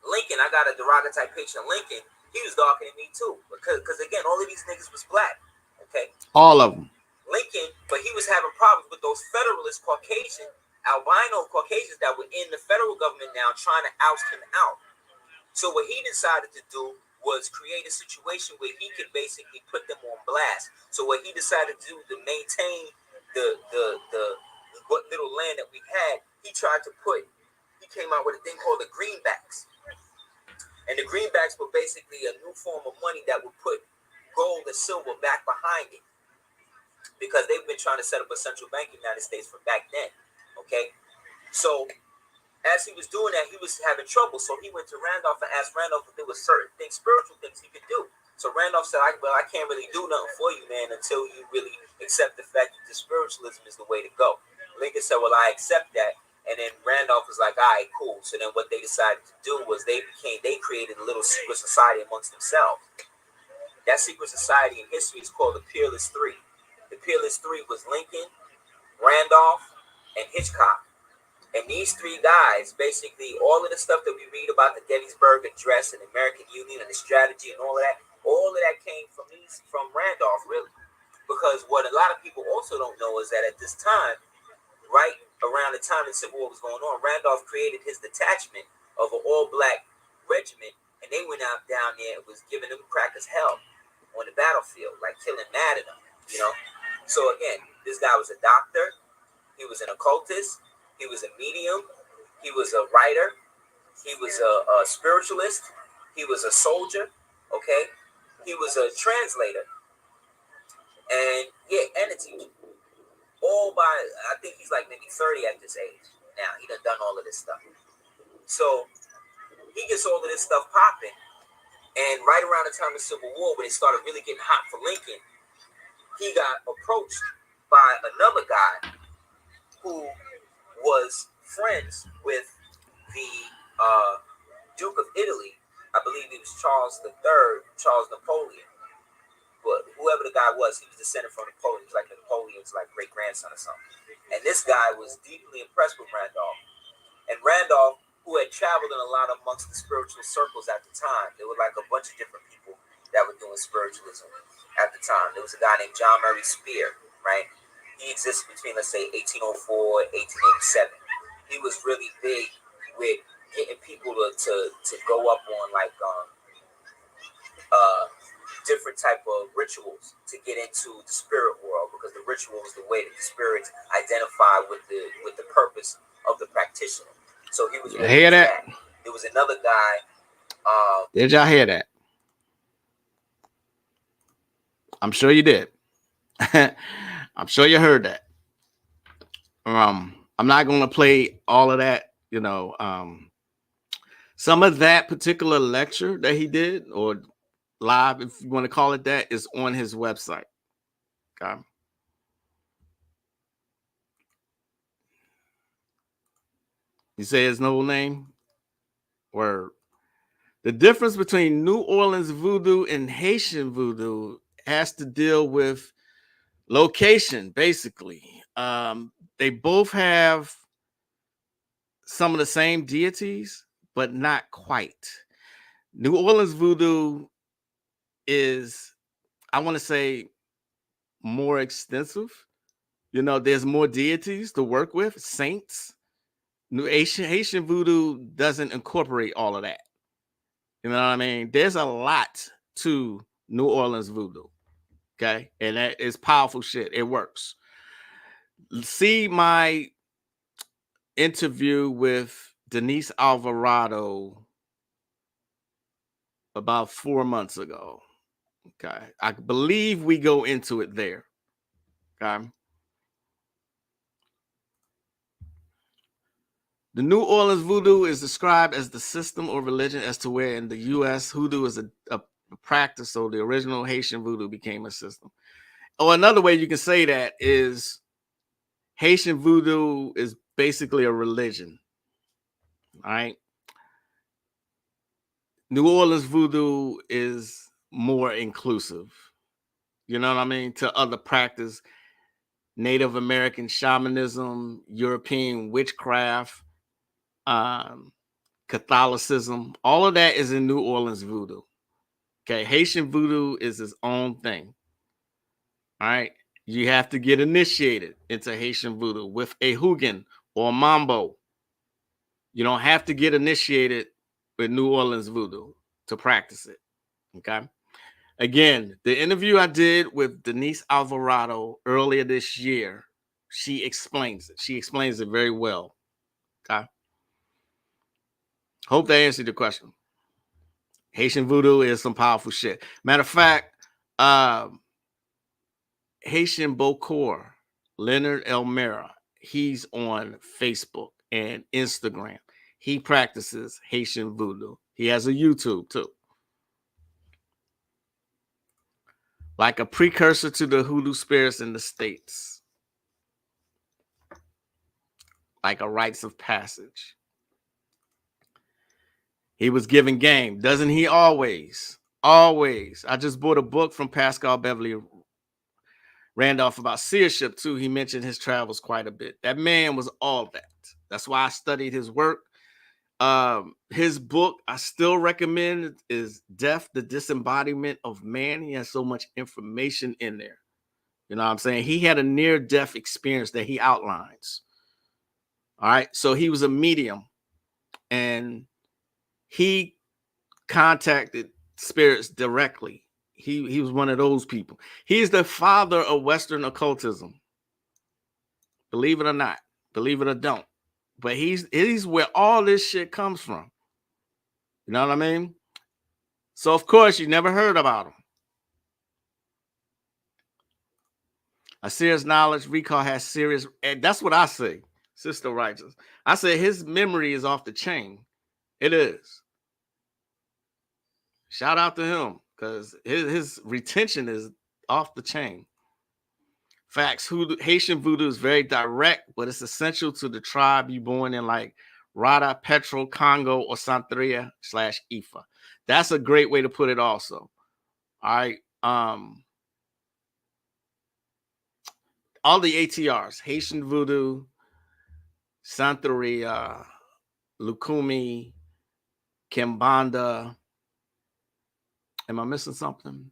S3: Lincoln, I got a derogatory picture of Lincoln. He was darker than me too, because again, all of these niggas was black. Okay,
S1: all of them.
S3: Lincoln, but he was having problems with those Federalist Caucasian, albino Caucasians that were in the federal government now, trying to oust him out. So what he decided to do was create a situation where he could basically put them on blast. So what he decided to do to maintain what little land that we had, he came out with a thing called the greenbacks. And the greenbacks were basically a new form of money that would put gold and silver back behind it. Because they've been trying to set up a central bank in the United States from back then. Okay? So as he was doing that, he was having trouble. So he went to Randolph and asked Randolph if there was certain things, spiritual things he could do. So Randolph said, I can't really do nothing for you, man, until you really accept the fact that the spiritualism is the way to go. Lincoln said, well, I accept that. And then Randolph was like, all right, cool. So then what they decided to do was they created a little secret society amongst themselves. That secret society in history is called the Peerless Three. The Peerless Three was Lincoln, Randolph, and Hitchcock. And these three guys, basically, all of the stuff that we read about the Gettysburg Address and the American Union and the strategy and all of that came from Randolph, really. Because what a lot of people also don't know is that at this time, right around the time the Civil War was going on, Randolph created his detachment of an all-black regiment, and they went out down there and was giving them crack as hell on the battlefield, like killing mad at them, you know? So again, this guy was a doctor, he was an occultist, he was a medium, he was a writer, he was a spiritualist, he was a soldier, okay? He was a translator, and a teacher. All by, I think he's like maybe 30 at this age. Now, he done all of this stuff. So, he gets all of this stuff popping, and right around the time of the Civil War, when it started really getting hot for Lincoln, he got approached by another guy who was friends with the Duke of Italy. I believe he was Charles Napoleon. But whoever the guy was, he was descended from Napoleon. He was like Napoleon's great grandson or something. And this guy was deeply impressed with Randolph. And Randolph, who had traveled in a lot amongst the spiritual circles at the time, there were like a bunch of different people that were doing spiritualism at the time. There was a guy named John Murray Spear, right? He existed between, let's say, 1804 and 1887. He was really big with getting people to go up on different type of rituals to get into the spirit world, because the ritual is the way that the spirits identify with the purpose of the practitioner. So he was.
S1: Hear that?
S3: There was another guy.
S1: Did y'all hear that? I'm sure you did. I'm sure you heard that. I'm not going to play all of that. Some of that particular lecture that he did, or live, if you want to call it that, is on his website. Okay. You say his no name? Word. The difference between New Orleans voodoo and Haitian voodoo has to deal with location, basically. They both have some of the same deities, but not quite. New Orleans voodoo is, I want to say, more extensive. There's more deities to work with, saints. Haitian voodoo doesn't incorporate all of that. You know what I mean? There's a lot to New Orleans voodoo. Okay. And that is powerful shit. It works. See my interview with Denise Alvarado about 4 months ago. Okay. I believe we go into it there. Okay. The New Orleans voodoo is described as the system or religion, as to where in the U.S. hoodoo is a practice, so the original Haitian voodoo became a system. Or another way you can say that is Haitian voodoo is basically a religion. All right. New Orleans voodoo is more inclusive. You know what I mean? To other practice, Native American shamanism, European witchcraft, Catholicism, all of that is in New Orleans voodoo. Okay, Haitian voodoo is its own thing. All right, you have to get initiated into Haitian voodoo with a Hugan or Mambo. You don't have to get initiated with New Orleans voodoo to practice it. Okay. Again, the interview I did with Denise Alvarado earlier this year she explains it. She explains it very well. Okay. Hope that answered the question. Haitian voodoo is some powerful shit. Matter of fact, Haitian Bokor, Leonard Elmira, he's on Facebook and Instagram. He practices Haitian voodoo. He has a YouTube too. Like a precursor to the hoodoo spirits in the States. Like a rites of passage. He was giving game. Doesn't he always? Always. I just bought a book from Pascal Beverly Randolph about seership too. He mentioned his travels quite a bit. That man was all that. That's why I studied his work. His book I still recommend is Death, the Disembodiment of Man. He has so much information in there. You know what I'm saying? He had a near-death experience that he outlines. All right. So he was a medium and he contacted spirits directly. He was one of those people. He's the father of Western occultism. Believe it or not. Believe it or don't. But he's where all this shit comes from. You know what I mean? So, of course, you never heard about him. A serious knowledge, recall has serious, and that's what I say, Sister Righteous. I say his memory is off the chain. It is. Shout out to him, because his retention is off the chain. Facts. Haitian voodoo is very direct, but it's essential to the tribe you born in, like Rada, Petro, Congo, or Santeria / Ifa. That's a great way to put it also. All right. All the ATRs, Haitian voodoo, Santeria, Lukumi, Kimbanda. Am I missing something?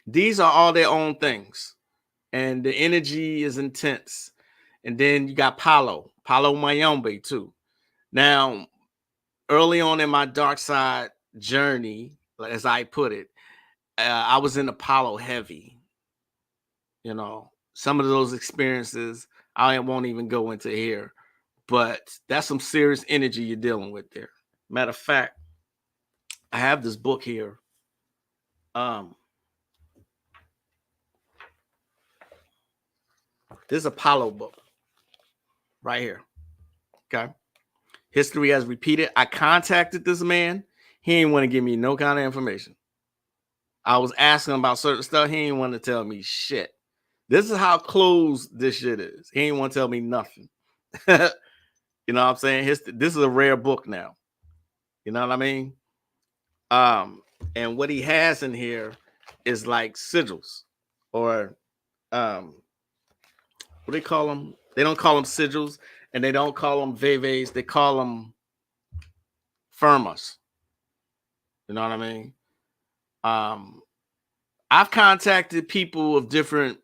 S1: These are all their own things. And the energy is intense. And then you got Palo Mayombe too. Now, early on in my dark side journey, as I put it, I was in Apollo heavy. You know, some of those experiences I won't even go into here, but that's some serious energy you're dealing with there. Matter of fact, I have this book here. This is Apollo book right here. Okay. History has repeated. I contacted this man. He didn't want to give me no kind of information. I was asking him about certain stuff. He didn't want to tell me shit. This is how close this shit is. He didn't want to tell me nothing. You know what I'm saying? This is a rare book now. You know what I mean? And what he has in here is like sigils or what do they call them? They don't call them sigils and they don't call them veves. They call them firmas. You know what I mean? I've contacted people of different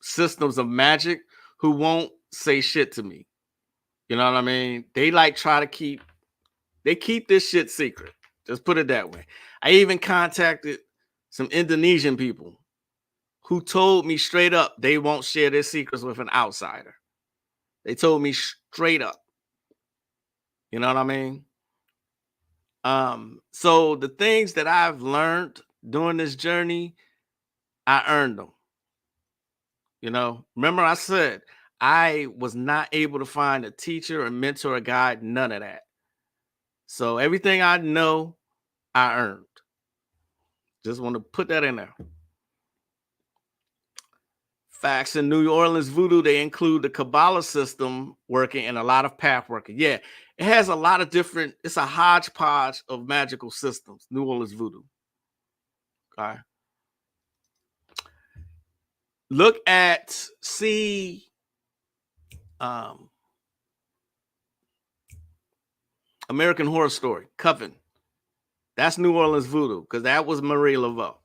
S1: systems of magic who won't say shit to me. You know what I mean? They like try to keep this shit secret. Just put it that way. I even contacted some Indonesian people who told me straight up they won't share their secrets with an outsider. They told me straight up. You know what I mean? So the things that I've learned during this journey, I earned them. You know, remember I said I was not able to find a teacher, a mentor, a guide, none of that. So everything I know, I earned. Just want to put that in there. Facts. In New Orleans voodoo, they include the Kabbalah system working and a lot of path working. Yeah, it has a lot of different, it's a hodgepodge of magical systems, New Orleans voodoo. Okay. Look at, American Horror Story, Coven. That's New Orleans voodoo because that was Marie Laveau.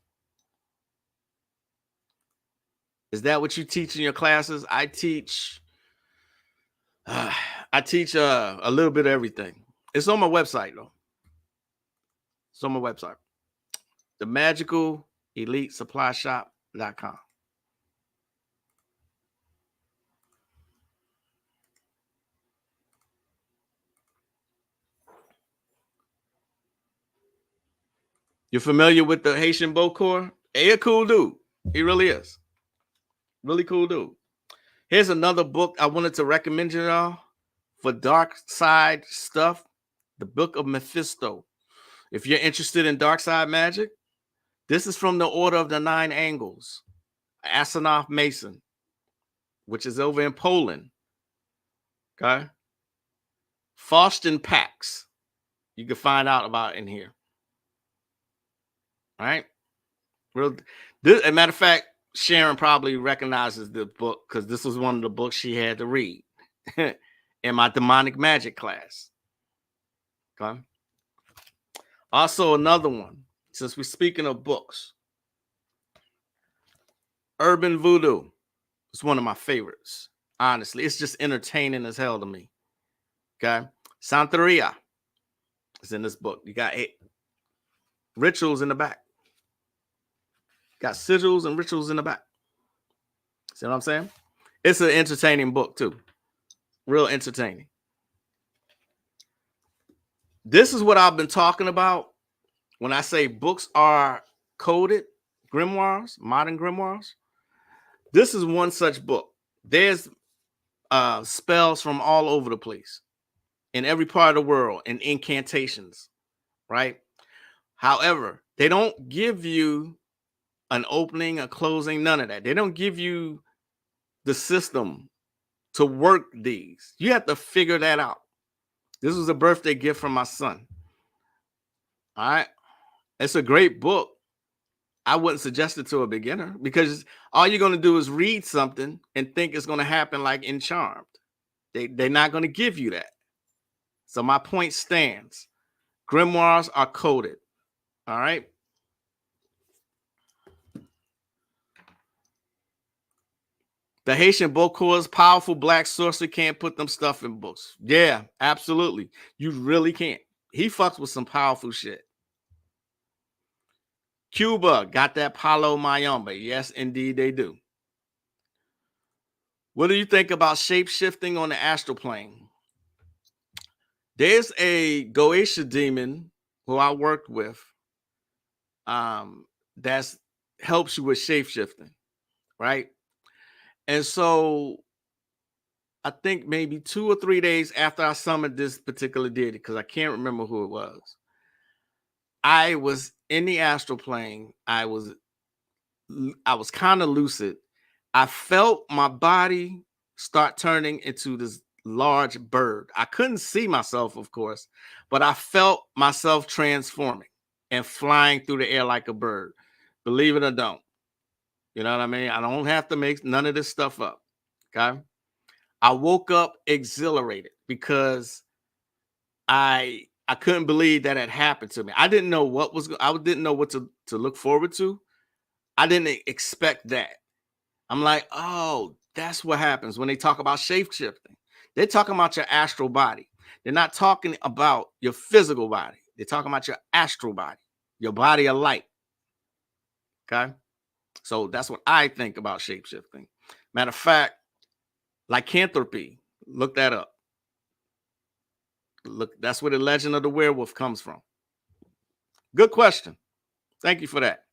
S1: Is that what you teach in your classes? I teach a little bit of everything. It's on my website though. It's on my website. The Magical Elite Supply Shop.com. You're familiar with the Haitian Bokor? He a cool dude. He really is. Really cool dude. Here's another book I wanted to recommend you all for dark side stuff. The Book of Mephisto. If you're interested in dark side magic, this is from the Order of the Nine Angles. Asanoff Mason, which is over in Poland. Okay. Faustin Pax. You can find out about in here. All right. As a matter of fact, Sharon probably recognizes the book because this was one of the books she had to read in my demonic magic class. Okay. Also, another one, since we're speaking of books, Urban Voodoo is one of my favorites. Honestly, it's just entertaining as hell to me. Okay. Santeria is in this book. You got rituals in the back. Got sigils and rituals in the back. See what I'm saying? It's an entertaining book too. Real entertaining. This is what I've been talking about when I say books are coded grimoires, modern grimoires. This is one such book. There's spells from all over the place in every part of the world and incantations, right? However, they don't give you an opening, a closing, none of that. They don't give you the system to work these. You have to figure that out. This was a birthday gift from my son. All right. It's a great book. I wouldn't suggest it to a beginner because all you're going to do is read something and think it's going to happen like in Charmed. They're not going to give you that. So my point stands. Grimoires are coded. All right. The Haitian Bokor's powerful black sorcerer can't put them stuff in books. Yeah, absolutely. You really can't. He fucks with some powerful shit. Cuba got that Palo Mayombe. Yes, indeed they do. What do you think about shape-shifting on the astral plane? There's a Goetia demon who I worked with that helps you with shape-shifting, right? And so I think maybe 2 or 3 days after I summoned this particular deity, because I can't remember who it was, I was in the astral plane. I was kind of lucid. I felt my body start turning into this large bird. I couldn't see myself, of course, but I felt myself transforming and flying through the air like a bird. Believe it or don't. You know what I mean? I don't have to make none of this stuff up. Okay. I woke up exhilarated because I couldn't believe that had happened to me. I didn't know what I didn't know what to look forward to. I didn't expect that. I'm like, oh, that's what happens when they talk about shape-shifting. They're talking about your astral body. They're not talking about your physical body. They're talking about your astral body, your body of light. Okay. So that's what I think about shape-shifting. Matter of fact, lycanthropy, look that up. Look, that's where the legend of the werewolf comes from. Good question. Thank you for that.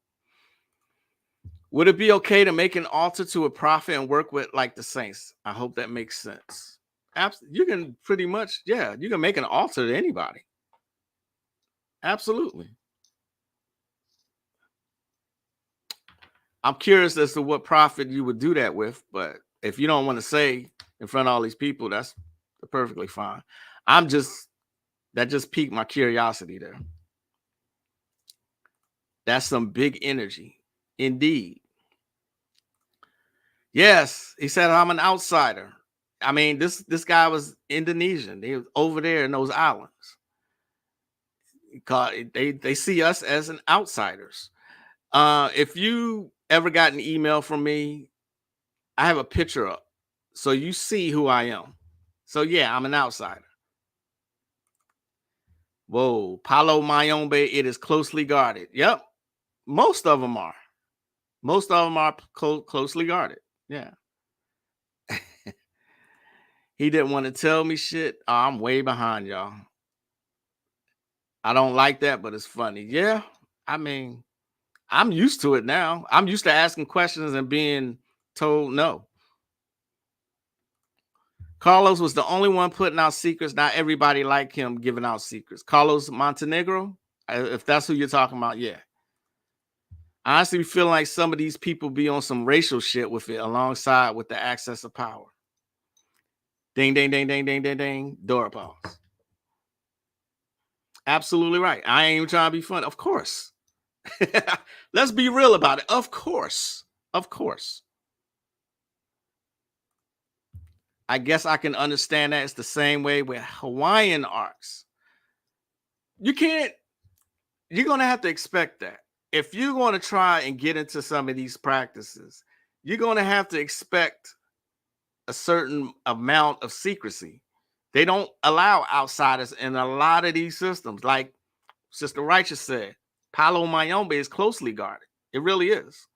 S1: Would it be okay to make an altar to a prophet and work with like the saints? I hope that makes sense. Absolutely. You can pretty much, yeah, you can make an altar to anybody. Absolutely. I'm curious as to what prophet you would do that with, but if you don't want to say in front of all these people, that's perfectly fine. That just piqued my curiosity there. That's some big energy. Indeed. Yes, he said, I'm an outsider. I mean, this guy was Indonesian. He was over there in those islands. They see us as an outsiders. If you ever got an email from me, I have a picture up. So you see who I am. So yeah, I'm an outsider. Whoa, Palo Mayombe, it is closely guarded. Yep. Most of them are. Most of them are closely guarded. Yeah. He didn't want to tell me shit. Oh, I'm way behind, y'all. I don't like that, but it's funny. Yeah. I mean, I'm used to it now. I'm used to asking questions and being told no. Carlos was the only one putting out secrets. Not everybody like him giving out secrets. Carlos Montenegro, if that's who you're talking about, yeah. I honestly feel like some of these people be on some racial shit with it alongside with the access of power. Ding, ding, ding, ding, ding, ding, ding. Door pause. Absolutely right. I ain't even trying to be funny. Of course. Let's be real about it. Of course. Of course. I guess I can understand that. It's the same way with Hawaiian arts. You're going to have to expect that. If you're going to try and get into some of these practices, you're going to have to expect a certain amount of secrecy. They don't allow outsiders in a lot of these systems. Like Sister Righteous said, Palo Mayombe is closely guarded. It really is.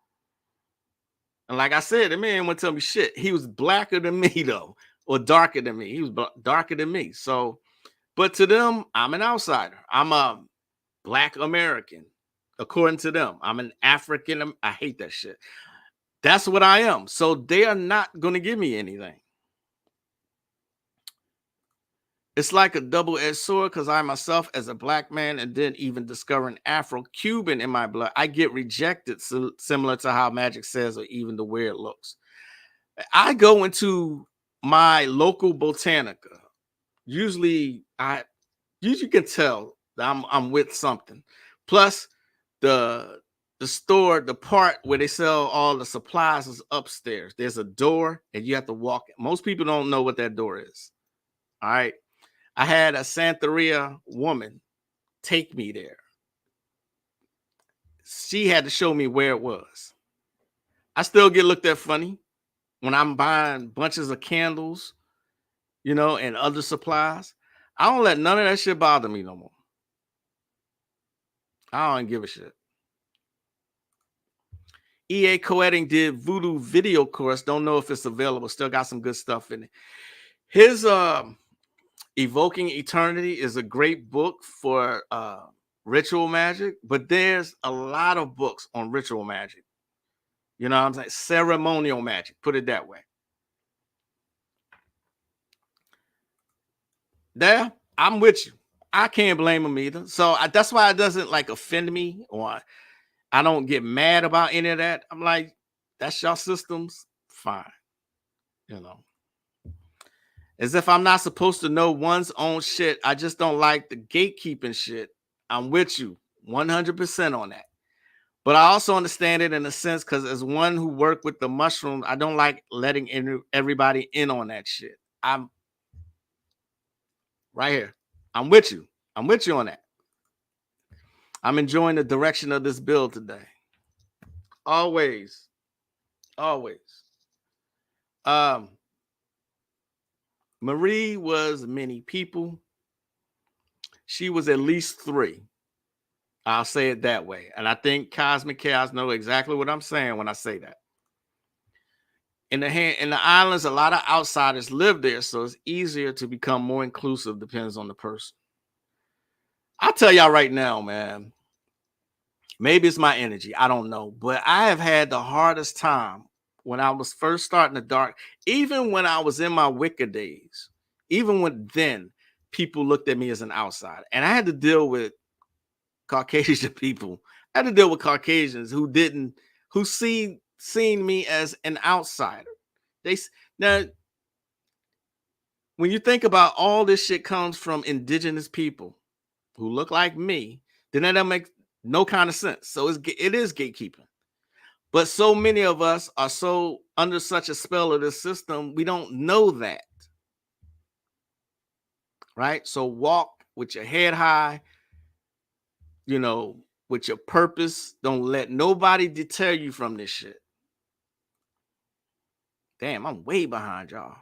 S1: And like I said, the man wouldn't tell me shit. He was blacker than me, though, or darker than me. He was darker than me. So, but to them, I'm an outsider. I'm a Black American. According to them, I'm an African. I hate that shit. That's what I am. So they are not going to give me anything. It's like a double-edged sword because I myself, as a Black man, and then even discovering Afro-Cuban in my blood, I get rejected, similar to how Magick says, or even the way it looks. I go into my local botanica. Usually, you can tell that I'm with something. Plus, the store, the part where they sell all the supplies is upstairs. There's a door, and you have to walk. Most people don't know what that door is. All right. I had a Santeria woman take me there. She had to show me where it was. I still get looked at funny when I'm buying bunches of candles, and other supplies. I don't let none of that shit bother me no more. I don't give a shit. EA Coetting did Voodoo video course. Don't know if it's available. Still got some good stuff in it. His Evoking Eternity is a great book for ritual magic, but there's a lot of books on ritual magic. You know what I'm saying? Ceremonial magic, put it that way. There, I'm with you. I can't blame him either. So that's why it doesn't offend me, or I don't get mad about any of that. I'm like, that's your systems, fine. As if I'm not supposed to know one's own shit. I just don't like the gatekeeping shit. I'm with you 100% on that. But I also understand it in a sense because as one who worked with the mushrooms, I don't like letting everybody in on that shit. I'm right here. I'm with you. I'm with you on that. I'm enjoying the direction of this build today. Always. Always. Marie was many people. She was at least 3. I'll say it that way. And I think Cosmic Chaos know exactly what I'm saying when I say that. In the islands, a lot of outsiders live there, so it's easier to become more inclusive, depends on the person. I'll tell y'all right now, man. Maybe it's my energy. I don't know. But I have had the hardest time when I was first starting the dark, even when I was in my Wicca days, even when then people looked at me as an outsider. And I had to deal with Caucasian people. I had to deal with Caucasians who seen me as an outsider. Now, when you think about all this shit comes from indigenous people who look like me, then that doesn't make no kind of sense. So it is gatekeeping. But so many of us are so under such a spell of this system, we don't know that. Right? So walk with your head high, with your purpose. Don't let nobody deter you from this shit. Damn, I'm way behind y'all.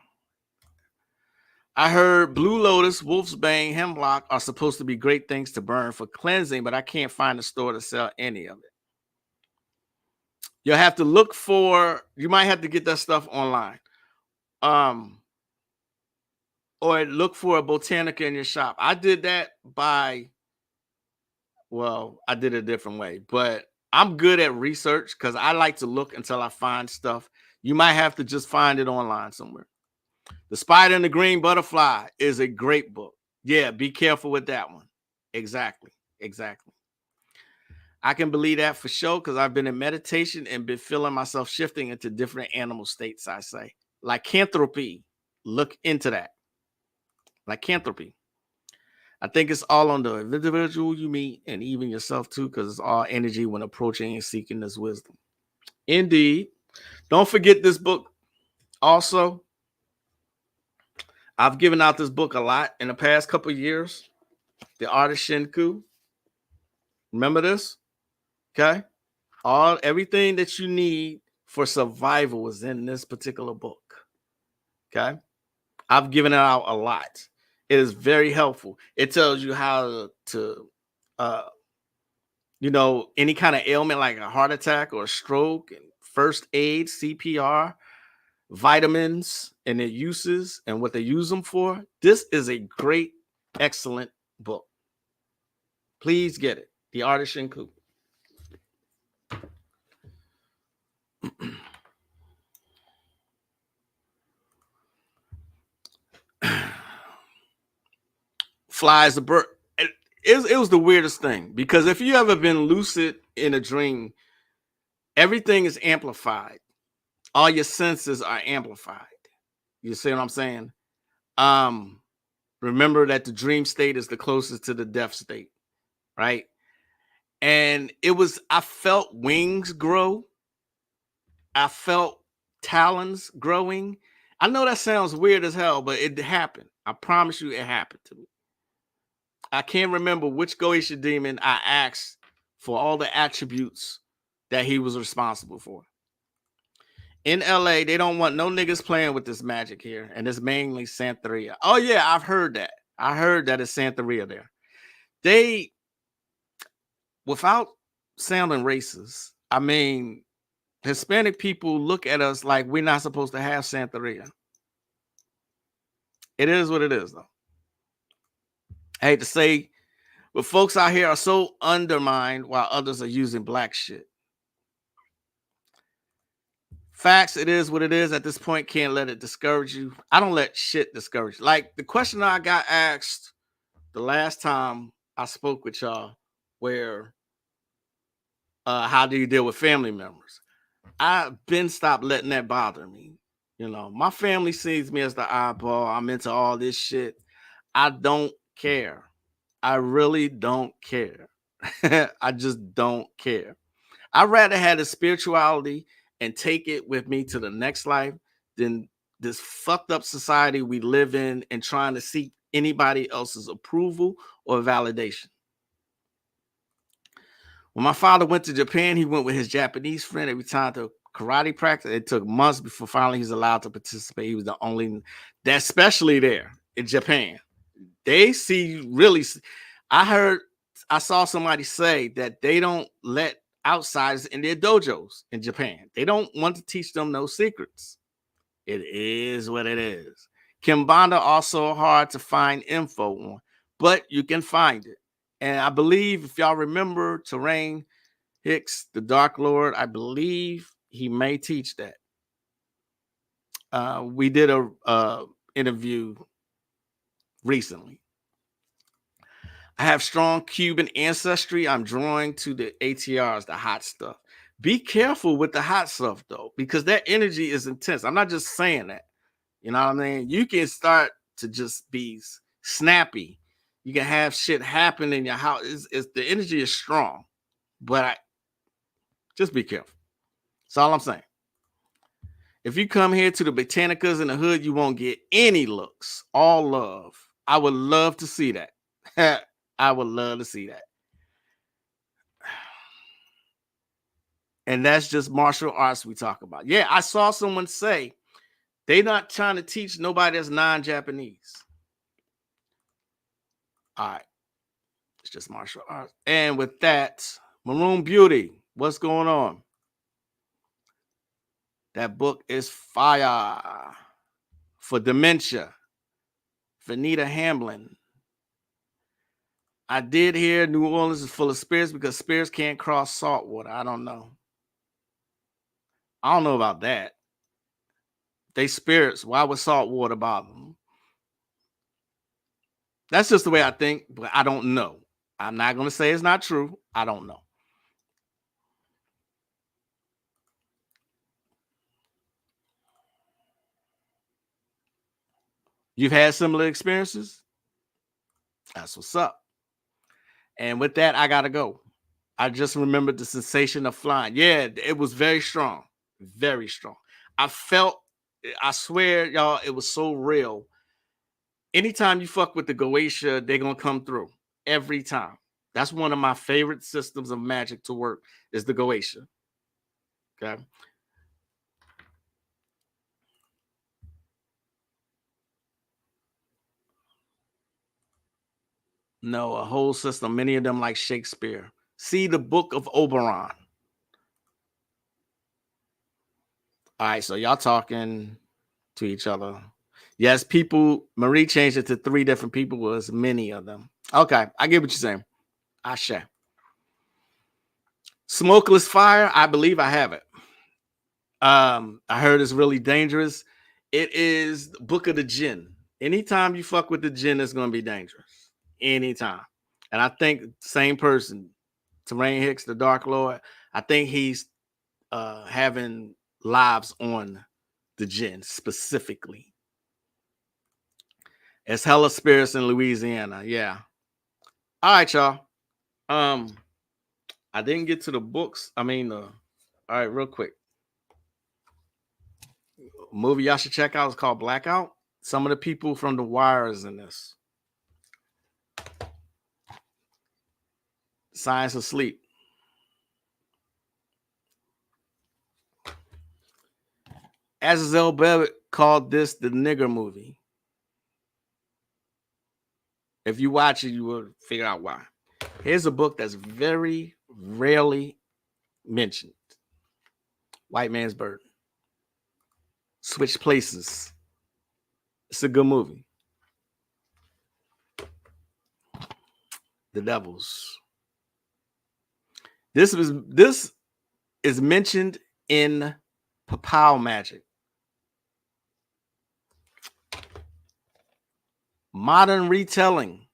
S1: I heard Blue Lotus, Wolf's Bane, Hemlock are supposed to be great things to burn for cleansing, but I can't find a store to sell any of it. You'll have to look you might have to get that stuff online. Or look for a botanica in your shop. I did that by Well, I did it a different way, but I'm good at research because I like to look until I find stuff. You might have to just find it online somewhere. The Spider and the Green Butterfly is a great book. Yeah, be careful with that one. Exactly. I can believe that for sure because I've been in meditation and been feeling myself shifting into different animal states, I say. Lycanthropy. Look into that. Lycanthropy. I think it's all on the individual you meet and even yourself too, because it's all energy when approaching and seeking this wisdom. Indeed. Don't forget this book. Also, I've given out this book a lot in the past couple of years. The Art of Shinku. Remember this? Okay. Everything that you need for survival is in this particular book. Okay. I've given it out a lot. It is very helpful. It tells you how to any kind of ailment like a heart attack or a stroke, and first aid, CPR, vitamins and their uses and what they use them for. This is a great, excellent book. Please get it. The Art of Shinku. Fly as a bird. It was the weirdest thing because if you ever been lucid in a dream, everything is amplified. All your senses are amplified. You see what I'm saying? Remember that the dream state is the closest to the death state, right? And I felt wings grow. I felt talons growing. I know that sounds weird as hell, but it happened. I promise you it happened to me. I can't remember which Goetia demon I asked for all the attributes that he was responsible for. In LA, they don't want no niggas playing with this magic here, and it's mainly Santeria. Oh yeah, I've heard that. I heard that it's Santeria there. They, without sounding racist, I mean, Hispanic people look at us like we're not supposed to have Santeria. It is what it is, though. I hate to say, but folks out here are so undermined while others are using black shit. Facts, it is what it is. At this point, can't let it discourage you. I don't let shit discourage you. Like the question I got asked the last time I spoke with y'all, where how do you deal with family members? I've been stopped letting that bother me. You know, my family sees me as the eyeball. I'm into all this shit. I don't care. I really don't care. I just don't care. I'd rather have the spirituality and take it with me to the next life than this fucked up society we live in and trying to seek anybody else's approval or validation. When my father went to Japan, he went with his Japanese friend every time to karate practice. It took months before finally he's allowed to participate. He was the only, that especially there in Japan. They see really, I saw somebody say that they don't let outsiders in their dojos in Japan. They don't want to teach them no secrets. It is what it is. Kimbanda also hard to find info on, but you can find it. And I believe if y'all remember Terrain Hicks, the Dark Lord, I believe he may teach that. We did a interview recently. I have strong Cuban ancestry. I'm drawing to the ATRs, the hot stuff. Be careful with the hot stuff, though, because that energy is intense. I'm not just saying that. You know what I mean? You can start to just be snappy. You can have shit happen in your house. The energy is strong, but just be careful. That's all I'm saying. If you come here to the Botanicas in the hood, you won't get any looks. All love. I would love to see that. I would love to see that. And that's just martial arts we talk about. Yeah, I saw someone say they're not trying to teach nobody that's non-Japanese. All right. It's just martial arts. And with that, Maroon Beauty, what's going on? That book is fire for dementia. Vanita Hamlin. I did hear New Orleans is full of spirits because spirits can't cross salt water. I don't know. I don't know about that. They spirits. Why would salt water bother them? That's just the way I think, but I don't know. I'm not going to say it's not true. I don't know. You've had similar experiences? That's what's up. And with that, I got to go. I just remembered the sensation of flying. Yeah, it was very strong. Very strong. I swear, y'all, it was so real. Anytime you fuck with the Goetia, they're going to come through. Every time. That's one of my favorite systems of magic to work is the Goetia. Okay. No, a whole system. Many of them like Shakespeare. See the Book of Oberon. All right, so y'all talking to each other. Yes, people. Marie changed it to 3 different people. Was many of them. Okay, I get what you're saying. Ashe. Smokeless fire. I believe I have it. I heard it's really dangerous. It is the Book of the Jinn. Anytime you fuck with the Jinn, it's gonna be dangerous. Anytime. And I think same person, Terrain Hicks, the Dark Lord. I think he's having lives on the Jinn specifically. It's hella spirits in Louisiana. Yeah. All right, y'all. I didn't get to the books. I mean, all right, real quick. A movie y'all should check out is called Blackout. Some of the people from The Wire is in this. Science of Sleep. Azazel Babbitt called this the nigger movie. If you watch it, you will figure out why. Here's a book that's very rarely mentioned. White Man's Burden. Switch Places. It's a good movie. The Devils. This is mentioned in Papal Magic. Modern retelling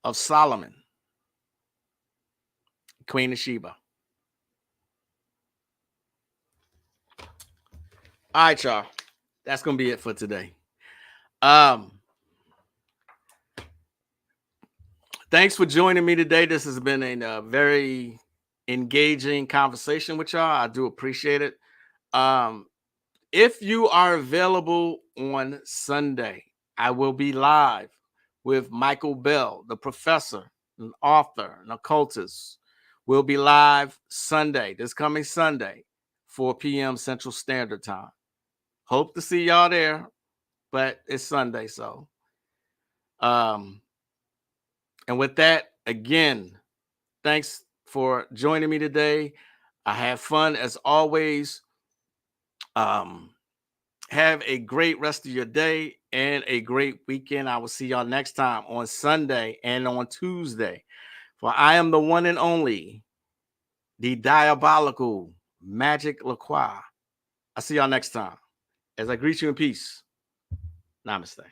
S1: of Solomon, Queen of Sheba. All right, y'all. That's gonna be it for today. Thanks for joining me today. This has been a very engaging conversation with y'all. I do appreciate it. If you are available on Sunday, I will be live with Michael Bell, the professor, an author, an occultist. We'll be live Sunday, this coming Sunday, 4 p.m. Central Standard Time. Hope to see y'all there, but it's Sunday, so. And with that, again, thanks for joining me today. I had fun as always. Have a great rest of your day and a great weekend. I will see y'all next time on Sunday and on Tuesday. For I am the one and only, the diabolical Magick LaCroix. I'll see y'all next time. As I greet you in peace. Namaste.